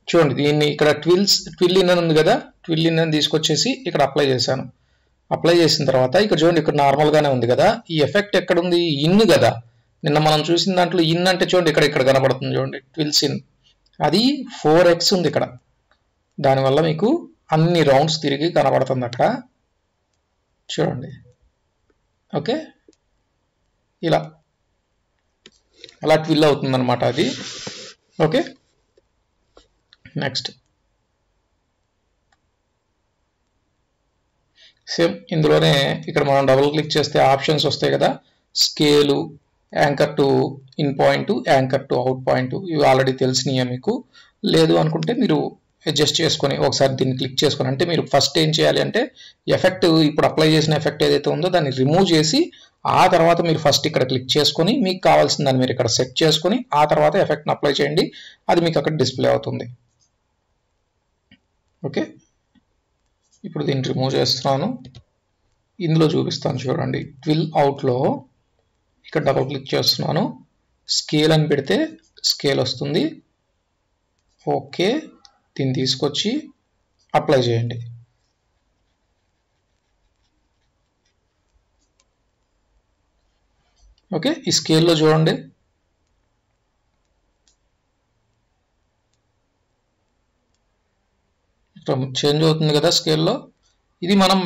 చూడండి దీన్ని ఇక్కడ ట్విల్ ఇన్ ఉంది కదా, ట్విల్ ఇన్ తీసుకొచ్చేసి ఇక్కడ అప్లై చేశాను. అప్లై చేసిన తర్వాత ఇక్కడ చూడండి, ఇక్కడ నార్మల్ గానే ఉంది కదా. ఈ ఎఫెక్ట్ ఎక్కడ ఉంది? ఇన్ కదా, నిన్న మనం చూసిన దాంట్లో ఇన్ అంటే చూడండి ఇక్కడ కనబడుతుంది చూడండి, ట్విల్స్ ఇన్. అది 4x ఉంది ఇక్కడ, దానివల్ల మీకు అన్ని రౌండ్స్ తిరిగి కనబడుతుంది అక్కడ చూడండి. ఓకే, ఇలా అలా ట్విల్ అవుతుంది అనమాట అది. ఓకే, నెక్స్ట్ సేమ్ ఇందులోనే ఇక్కడ మనం డబుల్ క్లిక్ చేస్తే ఆప్షన్స్ వస్తాయి కదా, scale, anchor to in point, anchor to out point, ఇవి ఆల్రెడీ తెలిసినాయే మీకు. లేదు అనుకుంటే మీరు అడ్జస్ట్ చేసుకొని ఒకసారి దీన్ని క్లిక్ చేసుకొని, అంటే మీరు ఫస్ట్ ఏం చేయాలి అంటే ఎఫెక్ట్, ఇప్పుడు అప్లై చేసిన ఎఫెక్ట్ ఏదైతే ఉందో దాన్ని రిమూవ్ చేసి ఆ తర్వాత మీరు ఫస్ట్ ఇక్కడ క్లిక్ చేసుకొని మీకు కావాల్సిన దాన్ని మీరు ఇక్కడ సెట్ చేసుకొని ఆ తర్వాత ఎఫెక్ట్ని అప్లై చేయండి, అది మీకు అక్కడ డిస్ప్లే అవుతుంది. ఓకే, ఇప్పుడు దీన్ని రిమూవ్ చేస్తున్నాను, ఇందులో చూపిస్తాను చూడండి. ట్విల్ అవుట్లో ఇక్కడ డబుల్ క్లిక్ చేస్తున్నాను, స్కేల్ అని పెడితే స్కేల్ వస్తుంది. ఓకే, దీన్ని తీసుకొచ్చి అప్లై చేయండి. ఓకే, ఈ స్కేల్లో చూడండి చేంజ్ అవుతుంది కదా స్కేల్లో. ఇది మనం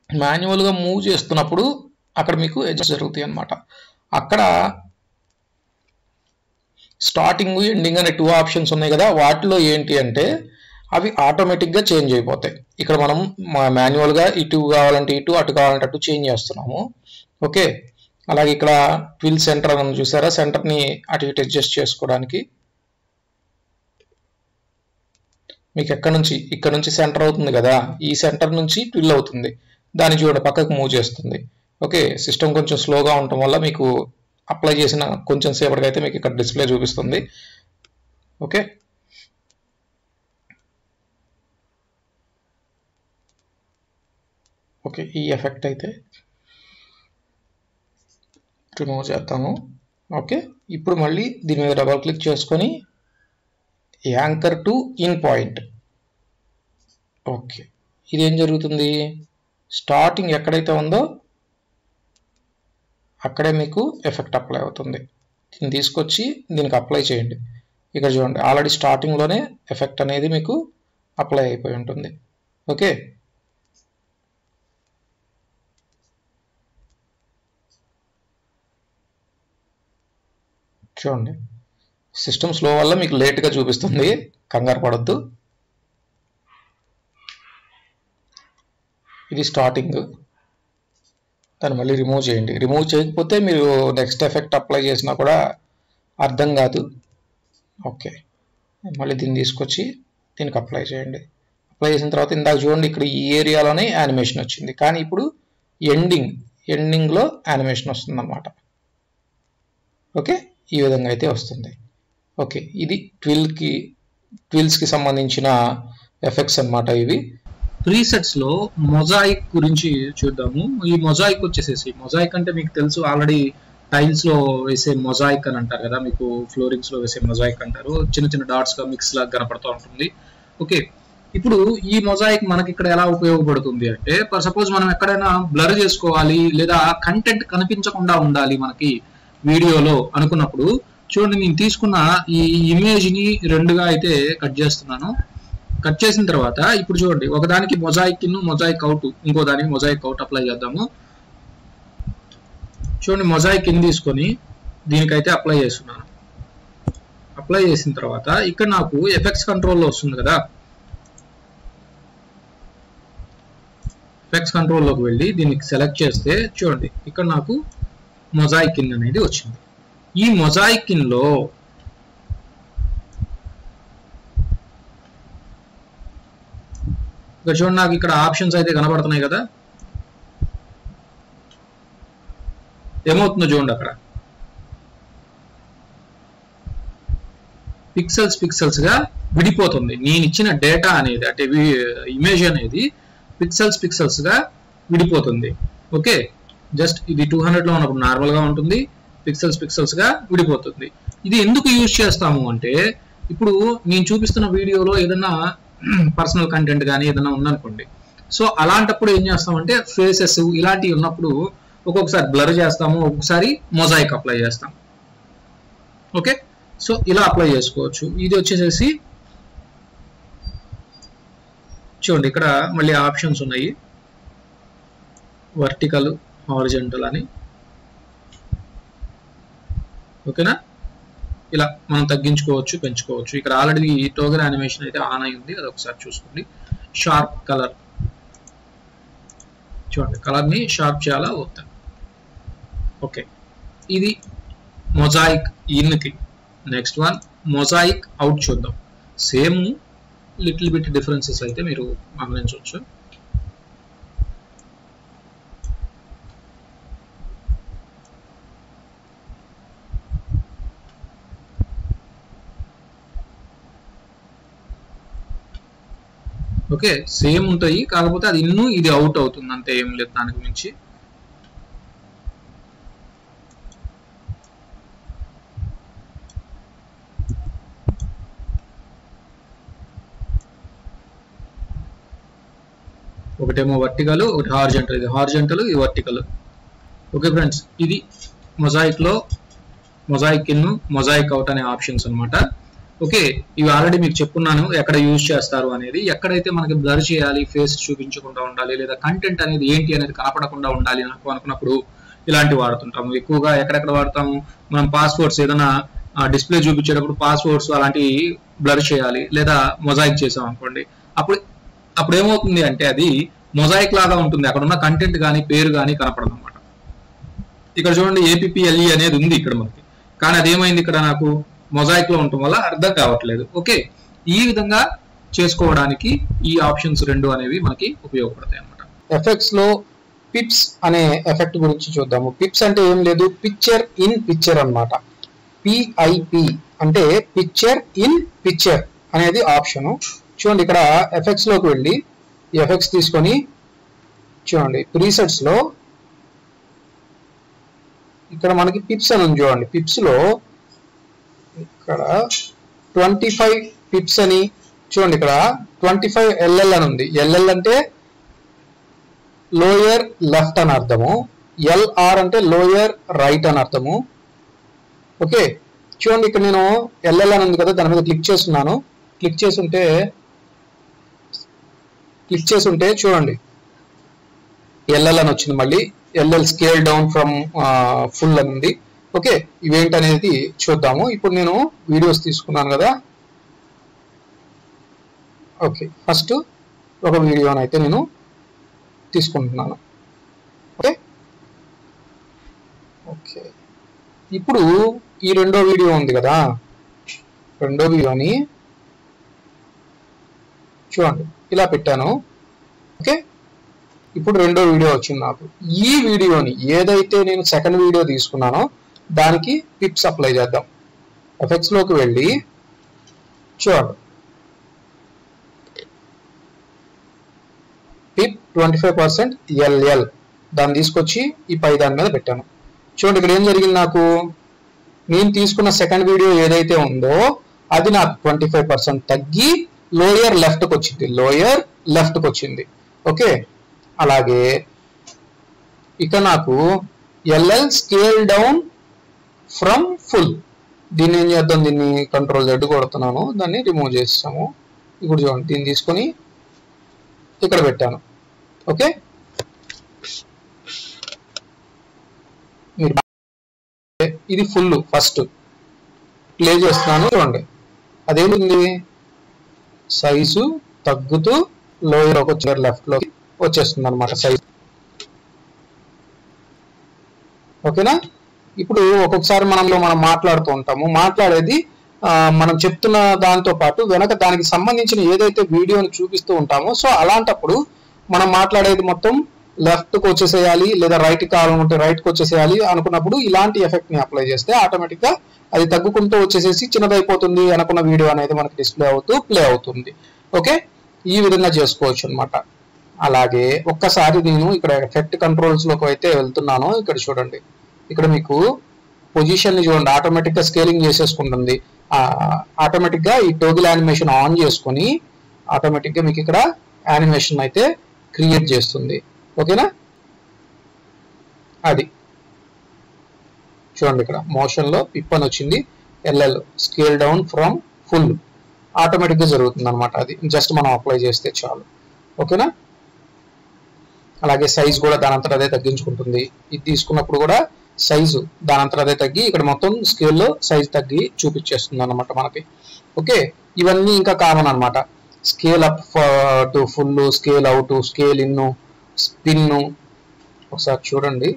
మాన్యువల్గా మూవ్ చేస్తున్నప్పుడు అక్కడ మీకు అడ్జస్ట్ జరుగుతాయి అన్నమాట. అక్కడ స్టార్టింగ్ ఎండింగ్ అనే 2 ఆప్షన్స్ ఉన్నాయి కదా, వాటిలో ఏంటి అంటే అవి ఆటోమేటిక్గా చేంజ్ అయిపోతాయి. ఇక్కడ మనం మాన్యువల్గా ఇటు కావాలంటే ఇటు, అటు కావాలంటే అటు చేంజ్ చేస్తున్నాము. ఓకే, అలాగే ఇక్కడ ట్విల్ సెంటర్ అని చూసారా, సెంటర్ని అటు ఇటు అడ్జస్ట్ చేసుకోవడానికి మీకు ఇక్కడ నుంచి సెంటర్ అవుతుంది కదా, ఈ సెంటర్ నుంచి ట్విల్ అవుతుంది, దాన్ని చూడండి పక్కకు మూవ్ చేస్తుంది. ఓకే, సిస్టమ్ కొంచెం స్లోగా ఉండటం వల్ల మీకు అప్లై చేసిన కొంచెం సేపటికి అయితే మీకు ఇక్కడ డిస్ప్లే చూపిస్తుంది. ఓకే, ఓకే, ఈ ఎఫెక్ట్ అయితే రిమూవ్ చేద్దాము. ఓకే, ఇప్పుడు మళ్ళీ దీని మీద డబల్ క్లిక్ చేసుకొని anchor to in point. Okay, ఇదేం జరుగుతుంది, స్టార్టింగ్ ఎక్కడైతే ఉందో అక్కడే మీకు ఎఫెక్ట్ అప్లై అవుతుంది. దీన్ని తీసుకొచ్చి దీనికి అప్లై చేయండి. ఇక్కడ చూడండి ఆల్రెడీ స్టార్టింగ్లోనే ఎఫెక్ట్ అనేది మీకు అప్లై అయిపోయి ఉంటుంది. ఓకే, చూడండి సిస్టమ్ స్లో వల్ల మీకు లేట్గా చూపిస్తుంది, కంగారు పడొద్దు. ఇది స్టార్టింగ్, దాన్ని మళ్ళీ రిమూవ్ చేయండి. రిమూవ్ చేయకపోతే మీరు నెక్స్ట్ ఎఫెక్ట్ అప్లై చేసినా కూడా అర్థం కాదు. ఓకే, మళ్ళీ దీన్ని తీసుకొచ్చి దీనికి అప్లై చేయండి. అప్లై చేసిన తర్వాత ఇందాక చూడండి ఇక్కడ ఈ ఏరియాలోనే యానిమేషన్ వచ్చింది, కానీ ఇప్పుడు ఎండింగ్లో యానిమేషన్ వస్తుంది అన్నమాట. ఓకే, ఈ విధంగా అయితే వస్తుంది. ఓకే, ఇది ట్విల్స్కి సంబంధించిన ఎఫెక్ట్స్ అన్నమాట. ఇవి ప్రీసెట్స్లో మొజాయిక్ గురించి చూద్దాము. ఈ మొజాయిక్ వచ్చేసేసి, మొజాయిక్ అంటే మీకు తెలుసు ఆల్రెడీ టైల్స్లో వేసే మొజాయిక్ అని అంటారు కదా, మీకు ఫ్లోరింగ్స్లో వేసే మొజాయిక్ అంటారు, చిన్న చిన్న డాట్స్గా మిక్స్ లాగా కనపడుతూ ఉంటుంది. ఓకే, ఇప్పుడు ఈ మొజాయిక్ మనకి ఇక్కడ ఎలా ఉపయోగపడుతుంది అంటే, ఫర్ సపోజ్ మనం ఎక్కడైనా బ్లర్ చేసుకోవాలి లేదా కంటెంట్ కనిపించకుండా ఉండాలి మనకి వీడియోలో అనుకున్నప్పుడు, చూడండి నేను తీసుకున్న ఈ ఇమేజ్ని 2గా అయితే కట్ చేస్తున్నాను. కట్ చేసిన తర్వాత ఇప్పుడు చూడండి ఒకదానికి మొజాయిక్ ఇన్, మొజాయిక్ అవుట్, ఇంకో దానికి మొజాయిక్ అవుట్ అప్లై చేద్దాము. చూడండి మొజాయిక్ ఇన్ తీసుకొని దీనికైతే అప్లై చేస్తున్నాను. అప్లై చేసిన తర్వాత ఇక్కడ నాకు ఎఫెక్ట్స్ కంట్రోల్లో వస్తుంది కదా, ఎఫెక్ట్స్ కంట్రోల్లోకి వెళ్ళి దీనికి సెలెక్ట్ చేస్తే చూడండి ఇక్కడ నాకు మొజాయిక్ ఇన్ అనేది వచ్చింది. ఈ మొజాయిక్ ఇన్లో ఇక్కడ చూడండి నాకు ఇక్కడ ఆప్షన్స్ అయితే కనబడుతున్నాయి కదా, ఏమవుతుందో చూడండి అక్కడ పిక్సెల్స్ గా విడిపోతుంది. నేను ఇచ్చిన డేటా అనేది అంటే ఇమేజ్ అనేది పిక్సెల్స్ గా విడిపోతుంది. ఓకే, జస్ట్ ఇది 200 లో ఉన్నప్పుడు నార్మల్ గా ఉంటుంది, పిక్సెల్స్ గా విడిపోతుంది. ఇది ఎందుకు యూజ్ చేస్తాము అంటే ఇప్పుడు నేను చూపిస్తున్న వీడియోలో ఏదైనా పర్సనల్ కంటెంట్ కానీ ఏదైనా ఉందనుకోండి, సో అలాంటప్పుడు ఏం చేస్తామంటే ఫేసెస్ ఇలాంటివి ఉన్నప్పుడు ఒక్కొక్కసారి బ్లర్ చేస్తాము, ఒక్కొక్కసారి మొజాయిక్ అప్లై చేస్తాం. ఓకే, సో ఇలా అప్లై చేసుకోవచ్చు. ఇది వచ్చేసేసి చూడండి, ఇక్కడ మళ్ళీ ఆప్షన్స్ ఉన్నాయి, వర్టికల్, హారిజంటల్ అని. ఓకేనా, ఇలా మనం తగ్గించుకోవచ్చు, పెంచుకోవచ్చు. ఇక్కడ ఆల్రెడీ టోగల్ యానిమేషన్ అయితే ఆన్ అయి ఉంది, అది ఒకసారి చూసుకోండి. షార్ప్ కలర్ చూడండి, కలర్ ని షార్ప్ చేయాలా వద్దా. ఓకే, ఇది మొజాయిక్ ఇన్ కి. నెక్స్ట్ వన్ మొజాయిక్ అవుట్ చూద్దాం. సేమ్ లిటిల్ బిట్ డిఫరెన్సెస్ అయితే మీరు గమనించవచ్చు. ఓకే, సేమ్ ఉంటాయి, కాకపోతే అది ఇన్ను ఇది అవుట్ అవుతుంది, అంతే, ఏం లేదు దానికి మించి. ఒకటేమో వర్టికల్, ఒకటి హారిజంటల్. ఇది హారిజంటల్, ఇది వర్టికల్. ఓకే ఫ్రెండ్స్, ఇది మొజాయిక్ లో మొజాయిక్ ఇన్, మొజాయిక్ అవుట్ అనే ఆప్షన్స్ అన్నమాట. ఓకే, ఇవి ఆల్రెడీ మీకు చెప్పున్నాను ఎక్కడ యూజ్ చేస్తారు అనేది. ఎక్కడైతే మనకి బ్లర్ చేయాలి, ఫేస్ చూపించకుండా ఉండాలి, లేదా కంటెంట్ అనేది ఏంటి అనేది కనపడకుండా ఉండాలి నాకు అనుకున్నప్పుడు ఇలాంటివి వాడుతుంటాము. ఎక్కువగా ఎక్కడెక్కడ వాడతాము, మనం పాస్వర్డ్స్ ఏదైనా డిస్ప్లే చూపించేటప్పుడు పాస్వర్డ్స్ అలాంటివి బ్లర్ చేయాలి, లేదా మొజాయిక్ చేసాం అనుకోండి, అప్పుడు ఏమవుతుంది అంటే అది మొజాయిక్ లాగా ఉంటుంది, అక్కడ ఉన్న కంటెంట్ కానీ పేరు కానీ కనపడదు అనమాట. ఇక్కడ చూడండి APPLE అనేది ఉంది ఇక్కడ మనకి, కానీ అదేమైంది ఇక్కడ నాకు మొజాయిక్ లో ఉండటం వల్ల అర్థం కావట్లేదు. ఓకే, ఈ విధంగా చేసుకోవడానికి ఈ ఆప్షన్స్ రెండు అనేవి మనకి ఉపయోగపడతాయి అన్నమాట. ఎఫెక్ట్స్ లో పిప్స్ అనే ఎఫెక్ట్ గురించి చూద్దాము. పిప్స్ అంటే ఏం లేదు, పిక్చర్ ఇన్ పిక్చర్ అన్నమాట. PIP అంటే పిక్చర్ ఇన్ పిక్చర్ అనేది ఆప్షను. చూడండి, ఇక్కడ ఎఫెక్ట్స్ లోకి వెళ్ళి ఈ ఎఫెక్ట్స్ తీసుకొని చూడండి, ప్రీసెట్స్ లో ఇక్కడ మనకి పిప్స్ అని ఉంది చూడండి. పిప్స్ లో ఇక్కడ 25 పిప్స్ అని చూడండి, ఇక్కడ 25 LL అని ఉంది. LL అంటే లోయర్ లెఫ్ట్ అని అర్థము, LR అంటే లోయర్ రైట్ అని అర్థము. ఓకే, చూడండి ఇక్కడ నేను LL అని ఉంది కదా, దాని మీద క్లిక్ చేస్తున్నాను. క్లిక్ చేసి ఉంటే చూడండి LL అని వచ్చింది. మళ్ళీ LL scale down from full అని ఉంది. ఓకే, ఇవేంటనేది చూద్దాము. ఇప్పుడు నేను వీడియోస్ తీసుకున్నాను కదా. ఓకే, ఫస్ట్ ఒక వీడియోని అయితే నేను తీసుకుంటున్నాను. ఓకే ఓకే ఇప్పుడు ఈ రెండో వీడియో ఉంది కదా, రెండో వీడియోని చూడండి ఇలా పెట్టాను. ఓకే, ఇప్పుడు రెండో వీడియో వచ్చింది నాకు. ఈ వీడియోని ఏదైతే నేను సెకండ్ వీడియో తీసుకున్నానో దానికి పిప్స్ అప్లై చేద్దాం. ఎఫెక్ట్స్ లోకి వెళ్ళి చూడండి, పిప్ 25% LL దాన్ని తీసుకొచ్చి ఈ పై దాని మీద పెట్టాను. చూడండి ఇక్కడ ఏం జరిగింది, నాకు నేను తీసుకున్న సెకండ్ వీడియో ఏదైతే ఉందో అది నాకు 25% తగ్గి లోయర్ లెఫ్ట్కి వచ్చింది. ఓకే, అలాగే ఇక నాకు LL scale down from full. దీన్ని ఏం చేద్దాం, దీన్ని కంట్రోల్ Z కొడుతున్నాను, దాన్ని రిమూవ్ చేస్తాము. ఇప్పుడు చూడండి, దీన్ని తీసుకొని ఇక్కడ పెట్టాను. ఓకే, మీరు ఇది ఫుల్ ఫస్ట్ ప్లే చేస్తున్నాను. చూడండి అదేంటి, సైజు తగ్గుతూ లోయర్ ఒక చైర్ లెఫ్ట్ లోకి వచ్చేస్తుంది అనమాట సైజ్. ఓకేనా, ఇప్పుడు ఒక్కొక్కసారి మనం మాట్లాడుతూ ఉంటాము, మాట్లాడేది మనం చెప్తున్న దాంతో పాటు వెనక దానికి సంబంధించిన ఏదైతే వీడియోని చూపిస్తూ ఉంటామో, సో అలాంటప్పుడు మనం మాట్లాడేది మొత్తం లెఫ్ట్కి వచ్చేసేయాలి లేదా రైట్కి కావాలనుకుంటే రైట్కి వచ్చేసేయాలి అనుకున్నప్పుడు ఇలాంటి ఎఫెక్ట్ని అప్లై చేస్తే ఆటోమేటిక్గా అది తగ్గుకుంటూ వచ్చేసేసి చిన్నదైపోతుంది అనుకున్న వీడియో అనేది మనకి డిస్ప్లే అవుతూ ప్లే అవుతుంది. ఓకే, ఈ విధంగా చేసుకోవచ్చు అనమాట. అలాగే ఒక్కసారి నేను ఇక్కడ ఎఫెక్ట్ కంట్రోల్స్లోకి అయితే వెళ్తున్నాను. ఇక్కడ చూడండి, ఇక్కడ మీకు పొజిషన్ని చూడండి, ఆటోమేటిక్గా స్కేలింగ్ చేసేసుకుంటుంది. ఆటోమేటిక్గా ఈ టోగిల్ యానిమేషన్ ఆన్ చేసుకొని ఆటోమేటిక్గా మీకు ఇక్కడ యానిమేషన్ అయితే క్రియేట్ చేస్తుంది. ఓకేనా, అది చూడండి ఇక్కడ మోషన్లో పిప్ అని వచ్చింది, LL scale down from full ఆటోమేటిక్గా జరుగుతుంది అనమాట. అది జస్ట్ మనం అప్లై చేస్తే చాలు. ఓకేనా, అలాగే సైజ్ కూడా దానంతట అదే తగ్గించుకుంటుంది. ఇది తీసుకున్నప్పుడు కూడా సైజు దానంతట అదే తగ్గి ఇక్కడ మొత్తం స్కేల్లో సైజ్ తగ్గి చూపించేస్తుంది అనమాట మనకి. ఓకే, ఇవన్నీ ఇంకా కామన్ అనమాట. Scale up to full, scale out, scale in, spin. ఒకసారి చూడండి,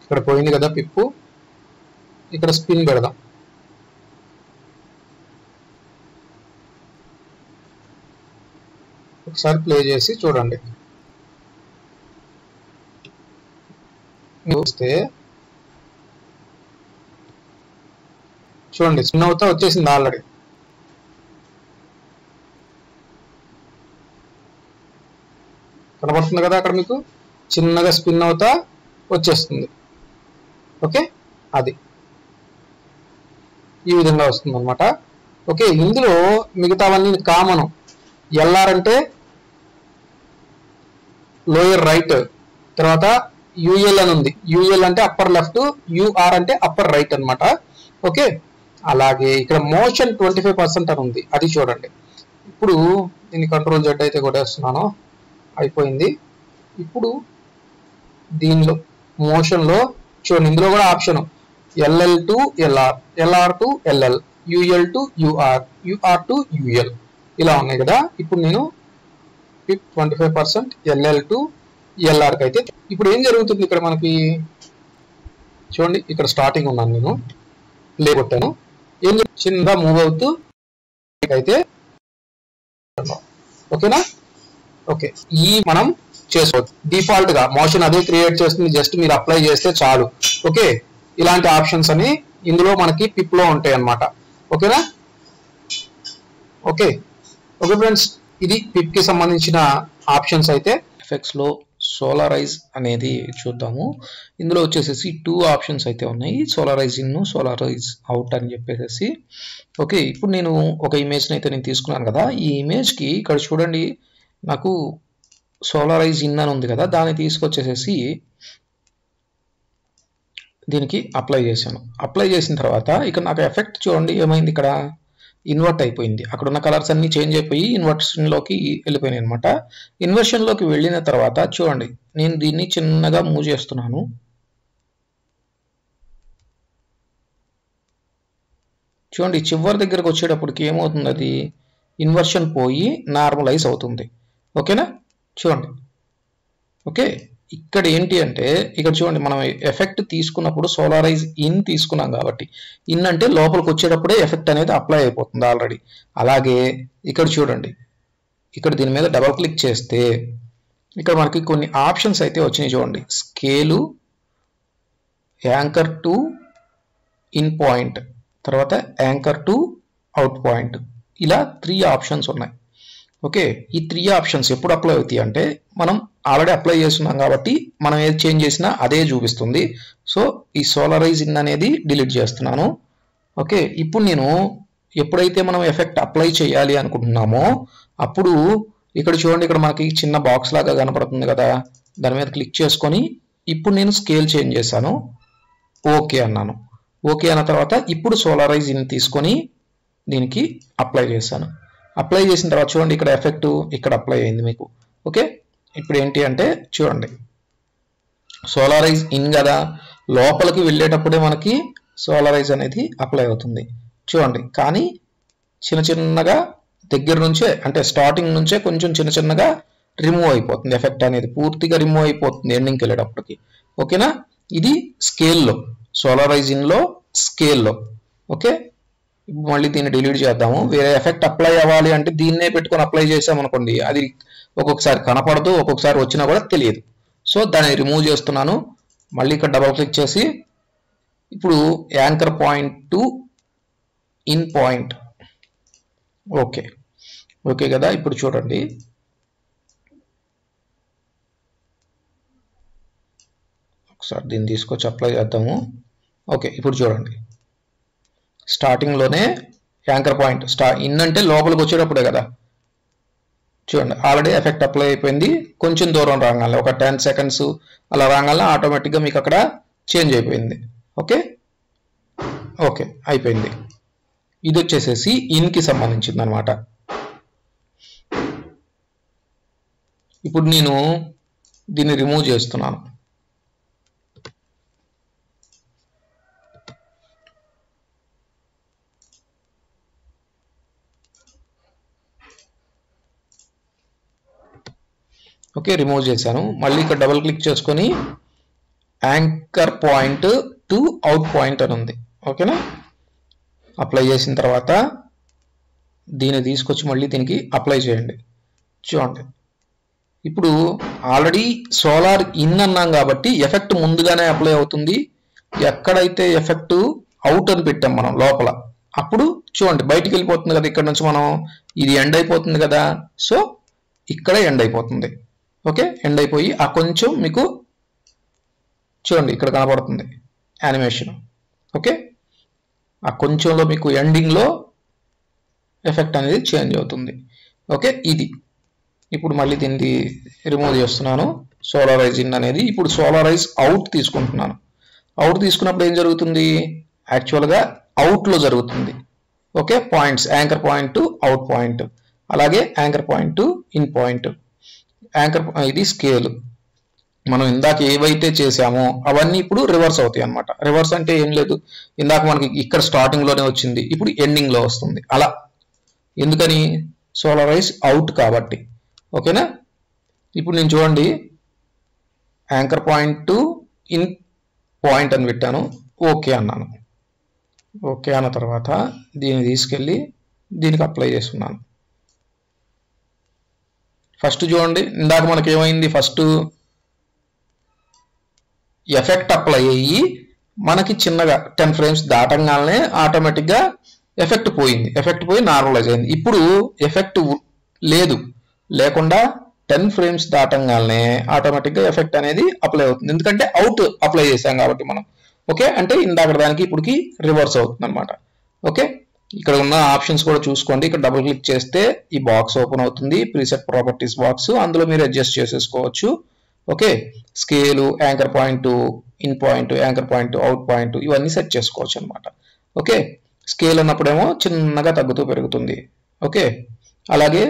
ఇక్కడ పోయింది కదా పిప్పు, ఇక్కడ స్పిన్ పెడదాం. ఒకసారి ప్లే చేసి చూడండి. వస్తే చూడండి స్పిన్ అవుతా వచ్చేసింది ఆల్రెడీ. కనబడుతుంది కదా అక్కడ మీకు చిన్నగా స్పిన్ అవుతా వచ్చేస్తుంది. ఓకే, అది ఈ విధంగా వస్తుంది అనమాట. ఓకే, ఇందులో మిగతావన్నీ కామన్. ఎల్ఆర్ అంటే లోయర్ రైట్, తర్వాత యూఎల్ అని ఉంది, యూఎల్ అంటే అప్పర్ లెఫ్ట్, యూఆర్ అంటే అప్పర్ రైట్ అనమాట. ఓకే, అలాగే ఇక్కడ మోషన్ 25% అని ఉంది, అది చూడండి. ఇప్పుడు దీన్ని కంట్రోల్ జెడ్ అయితే కొట్టేస్తున్నాను, అయిపోయింది. ఇప్పుడు దీనిలో మోషన్లో చూడండి, ఇందులో కూడా option LL to LR, LR to LL, UL to UR, UR to UL ఇలా ఉన్నాయి కదా. ఇప్పుడు నేను 25% ఎల్ఎల్ టు ఎల్ఆర్కి అయితే ఇప్పుడు ఏం జరుగుతుంది ఇక్కడ మనకి చూడండి, ఇక్కడ స్టార్టింగ్ ఉన్నాను నేను, ప్లే కొట్టాను, ఏం చిన్నగా మూవ్ అవుతూ అయితే. ఓకేనా, ఓకే, ఈ మనం చేసుకోవచ్చు. డిఫాల్ట్ గా మోషన్ అదే క్రియేట్ చేస్తుంది, జస్ట్ మీరు అప్లై చేస్తే చాలు. ఓకే, ఇలాంటి ఆప్షన్స్ అని ఇందులో మనకి పిప్ లో ఉంటాయి అన్నమాట. ఓకేనా, ఓకే ఓకే ఫ్రెండ్స్, ఇది పిప్ కి సంబంధించిన ఆప్షన్స్. అయితే ఎఫెక్ట్స్ లో సోలారైజ్ అనేది చూద్దాము. ఇందులో వచ్చేసేసి 2 ఆప్షన్స్ అయితే ఉన్నాయి, సోలారైజ్ ఇన్, సోలారైజ్ అవుట్ అని చెప్పేసి. ఓకే, ఇప్పుడు నేను ఒక ఇమేజ్ని అయితే నేను తీసుకున్నాను కదా, ఈ ఇమేజ్కి ఇక్కడ చూడండి నాకు సోలారైజ్ ఇన్ అని ఉంది కదా, దాన్ని తీసుకొచ్చేసేసి దీనికి అప్లై చేశాను. అప్లై చేసిన తర్వాత ఇక్కడ నాకు ఎఫెక్ట్ చూడండి ఏమైంది, ఇక్కడ ఇన్వర్ట్ అయిపోయింది. అక్కడ ఉన్న కలర్స్ అన్ని చేంజ్ అయిపోయి ఇన్వర్షన్లోకి వెళ్ళిపోయినాయి అనమాట. ఇన్వర్షన్లోకి వెళ్ళిన తర్వాత చూడండి నేను దీన్ని చిన్నగా మూవ్ చేస్తున్నాను. చూడండి చివరి దగ్గరకు వచ్చేటప్పటికి ఏమవుతుంది, అది ఇన్వర్షన్ పోయి నార్మలైజ్ అవుతుంది. ఓకేనా, చూడండి. ఓకే, ఇక్కడ ఏంటి అంటే ఇక్కడ చూడండి మనం ఎఫెక్ట్ తీసుకున్నప్పుడు సోలారైజ్ ఇన్ తీసుకున్నాం కాబట్టి, ఇన్ అంటే లోపలికి వచ్చేటప్పుడే ఎఫెక్ట్ అనేది అప్లై అయిపోతుంది ఆల్రెడీ. అలాగే ఇక్కడ చూడండి, ఇక్కడ దీని మీద డబల్ క్లిక్ చేస్తే ఇక్కడ మనకి కొన్ని ఆప్షన్స్ అయితే వచ్చినాయి చూడండి. Scale, anchor to in point, తర్వాత యాంకర్ టు అవుట్ పాయింట్, ఇలా 3 ఆప్షన్స్ ఉన్నాయి. ఓకే, ఈ 3 ఆప్షన్స్ ఎప్పుడు అప్లై అవుతాయి అంటే మనం ఆల్రెడీ అప్లై చేస్తున్నాం కాబట్టి మనం ఏది చేంజ్ చేసినా అదే చూపిస్తుంది. సో ఈ సోలారైజ్ ఇన్ అనేది డిలీట్ చేస్తున్నాను. ఓకే, ఇప్పుడు నేను ఎప్పుడైతే మనం ఎఫెక్ట్ అప్లై చేయాలి అనుకుంటున్నామో అప్పుడు ఇక్కడ చూడండి, ఇక్కడ మనకి చిన్న బాక్స్ లాగా కనపడుతుంది కదా, దాని మీద క్లిక్ చేసుకొని ఇప్పుడు నేను స్కేల్ చేంజ్ చేశాను, ఓకే అన్నాను. ఓకే అన్న తర్వాత ఇప్పుడు సోలారైజ్ ఇన్ తీసుకొని దీనికి అప్లై చేశాను. అప్లై చేసిన తర్వాత చూడండి ఇక్కడ ఎఫెక్ట్ ఇక్కడ అప్లై అయింది మీకు. ఓకే, ఇప్పుడు ఏంటి అంటే చూడండి సోలారైజ్ ఇన్ కదా, లోపలికి వెళ్ళేటప్పుడే మనకి సోలారైజ్ అనేది అప్లై అవుతుంది చూడండి. కానీ చిన్న చిన్నగా దగ్గర నుంచే అంటే స్టార్టింగ్ నుంచే కొంచెం చిన్న చిన్నగా రిమూవ్ అయిపోతుంది, ఎఫెక్ట్ అనేది పూర్తిగా రిమూవ్ అయిపోతుంది ఎండింగ్కి వెళ్ళేటప్పటికి. ఓకేనా, ఇది స్కేల్లో, సోలారైజ్ ఇన్లో స్కేల్లో. ఓకే, ఇప్పుడు మళ్ళీ దీన్ని డిలీట్ చేద్దాము. వేరే ఎఫెక్ట్ అప్లై అవ్వాలి అంటే దీన్నే పెట్టుకొని అప్లై చేసామనుకోండి, అది ఒక్కొక్కసారి కనపడదు, ఒక్కొక్కసారి వచ్చినా కూడా తెలియదు. సో దాన్ని రిమూవ్ చేస్తున్నాను. మళ్ళీ ఇక్కడ డబుల్ క్లిక్ చేసి ఇప్పుడు anchor point to in point. Okay okay కదా. ఇప్పుడు చూడండి, ఒకసారి దీన్ని తీసుకొచ్చి అప్లై చేద్దాము. ఓకే ఇప్పుడు చూడండి, స్టార్టింగ్లోనే యాంకర్ పాయింట్ ఇన్ అంటే లోపలికి వచ్చేటప్పుడే కదా. చూడండి ఆల్రెడీ ఎఫెక్ట్ అప్లై అయిపోయింది. కొంచెం దూరం రాగానే ఒక 10 సెకండ్స్ అలా రాగానే ఆటోమేటిక్గా మీకు అక్కడ చేంజ్ అయిపోయింది. ఓకే ఓకే అయిపోయింది. ఇది వచ్చేసేసి ఇన్కి సంబంధించింది అనమాట. ఇప్పుడు నేను దీన్ని రిమూవ్ చేస్తున్నాను. ఓకే రిమూవ్ చేశాను. మళ్ళీ ఇక్కడ డబుల్ క్లిక్ చేసుకొని anchor point to out point అని ఉంది. ఓకేనా, అప్లై చేసిన తర్వాత దీన్ని తీసుకొచ్చి మళ్ళీ దీనికి అప్లై చేయండి. చూడండి ఇప్పుడు ఆల్రెడీ సోలార్ ఇన్ అన్నాం కాబట్టి ఎఫెక్ట్ ముందుగానే అప్లై అవుతుంది. ఎక్కడైతే ఎఫెక్ట్ అవుట్ అని పెట్టాం మనం లోపల, అప్పుడు చూడండి బయటికి వెళ్ళిపోతుంది కదా. ఇక్కడ నుంచి మనం ఇది ఎండ్ అయిపోతుంది కదా, సో ఇక్కడే ఎండ్ అయిపోతుంది. ఓకే ఎండ్ అయిపోయి ఆ కొంచెం మీకు చూడండి ఇక్కడ కనపడుతుంది యానిమేషన్. ఓకే ఆ కొంచెంలో మీకు ఎండింగ్లో ఎఫెక్ట్ అనేది చేంజ్ అవుతుంది. ఓకే ఇది ఇప్పుడు మళ్ళీ దీన్ని రిమూవ్ చేస్తున్నాను. సోలారైజ్ ఇన్ అనేది ఇప్పుడు సోలారైజ్ అవుట్ తీసుకుంటున్నాను. అవుట్ తీసుకున్నప్పుడు ఏం జరుగుతుంది, యాక్చువల్గా అవుట్లో జరుగుతుంది. Okay points anchor point to out point, అలాగే anchor point to in point. Anchor ఇది స్కేల్, మనం ఇందాక ఏవైతే చేసామో అవన్నీ ఇప్పుడు రివర్స్ అవుతాయి అనమాట. రివర్స్ అంటే ఏం లేదు, ఇందాక మనకి ఇక్కడ స్టార్టింగ్లోనే వచ్చింది, ఇప్పుడు ఎండింగ్లో వస్తుంది. అలా ఎందుకని, సోలారైజ్ అవుట్ కాబట్టి. ఓకేనా, ఇప్పుడు నేను చూడండి anchor point to in point అని పెట్టాను. ఓకే అన్నాను. ఓకే అన్న తర్వాత దీన్ని తీసుకెళ్ళి దీనికి అప్లై చేస్తున్నాను. ఫస్ట్ చూడండి ఇందాక మనకి ఏమైంది, ఫస్ట్ ఎఫెక్ట్ అప్లై అయ్యి మనకి చిన్నగా 10 ఫ్రేమ్స్ దాటంగానే ఆటోమేటిక్గా ఎఫెక్ట్ పోయింది. ఎఫెక్ట్ పోయి నార్మలైజ్ అయింది. ఇప్పుడు ఎఫెక్ట్ లేదు, లేకుండా 10 ఫ్రేమ్స్ దాటంగానే ఆటోమేటిక్గా ఎఫెక్ట్ అనేది అప్లై అవుతుంది. ఎందుకంటే అవుట్ అప్లై చేసాం కాబట్టి మనం. ఓకే అంటే ఇందాక దానికి ఇప్పటికి రివర్స్ అవుతుంది అనమాట. ఓకే ఇక్కడ ఉన్న ఆప్షన్స్ కూడా చూసుకోండి. ఇక్కడ డబుల్ క్లిక్ చేస్తే ఈ బాక్స్ ఓపెన్ అవుతుంది, ప్రీసెట్ ప్రాపర్టీస్ బాక్స్. అందులో మీరు అడ్జస్ట్ చేసేసుకోవచ్చు. Okay scale, anchor point, in point, anchor point, out point ఇవన్నీ సెట్ చేసుకోవచ్చు అనమాట. ఓకే స్కేల్ అన్నప్పుడేమో చిన్నగా తగ్గుతూ పెరుగుతుంది. ఓకే అలాగే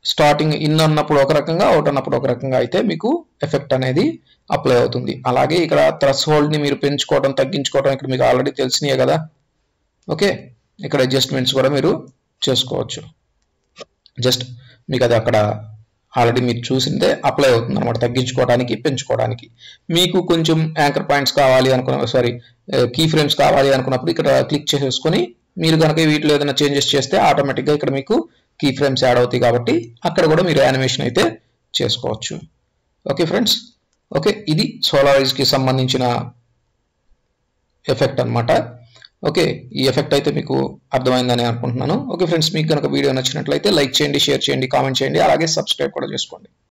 స్టార్టింగ్ ఇన్ అన్నప్పుడు ఒక రకంగా, అవుట్ అన్నప్పుడు ఒక రకంగా అయితే మీకు ఎఫెక్ట్ అనేది అప్లై అవుతుంది. అలాగే ఇక్కడ థ్రెషోల్డ్ని మీరు పెంచుకోవడం తగ్గించుకోవడం ఇక్కడ మీకు ఆల్రెడీ తెలిసినాయే కదా. ఓకే ఇక్కడ అడ్జస్ట్మెంట్స్ కూడా మీరు చేసుకోవచ్చు. జస్ట్ మీకు అది అక్కడ ఆల్రెడీ మీరు చూసిందే అప్లై అవుతుంది అనమాట, తగ్గించుకోవడానికి పెంచుకోవడానికి. మీకు కొంచెం యాంకర్ పాయింట్స్ కావాలి అనుకున్న కీ ఫ్రేమ్స్ కావాలి అనుకున్నప్పుడు ఇక్కడ క్లిక్ చేసేసుకొని మీరు కనుక వీటిలో ఏదైనా చేంజెస్ చేస్తే ఆటోమేటిక్గా ఇక్కడ మీకు కీ ఫ్రేమ్స్ యాడ్ అవుతాయి కాబట్టి అక్కడ కూడా మీరు యానిమేషన్ అయితే చేసుకోవచ్చు. ఓకే ఫ్రెండ్స్, ఓకే ఇది సోలారైజ్కి సంబంధించిన ఎఫెక్ట్ అనమాట. ఓకే ఈ ఎఫెక్ట్ అయితే మీకు అర్థమైందని అనుకుంటున్నాను. ఓకే ఫ్రెండ్స్, మీకు కనుక వీడియో నచ్చినట్లయితే లైక్ చేయండి, షేర్ చేయండి, కామెంట్ చేయండి, అలాగే సబ్స్క్రైబ్ కూడా చేసుకోండి.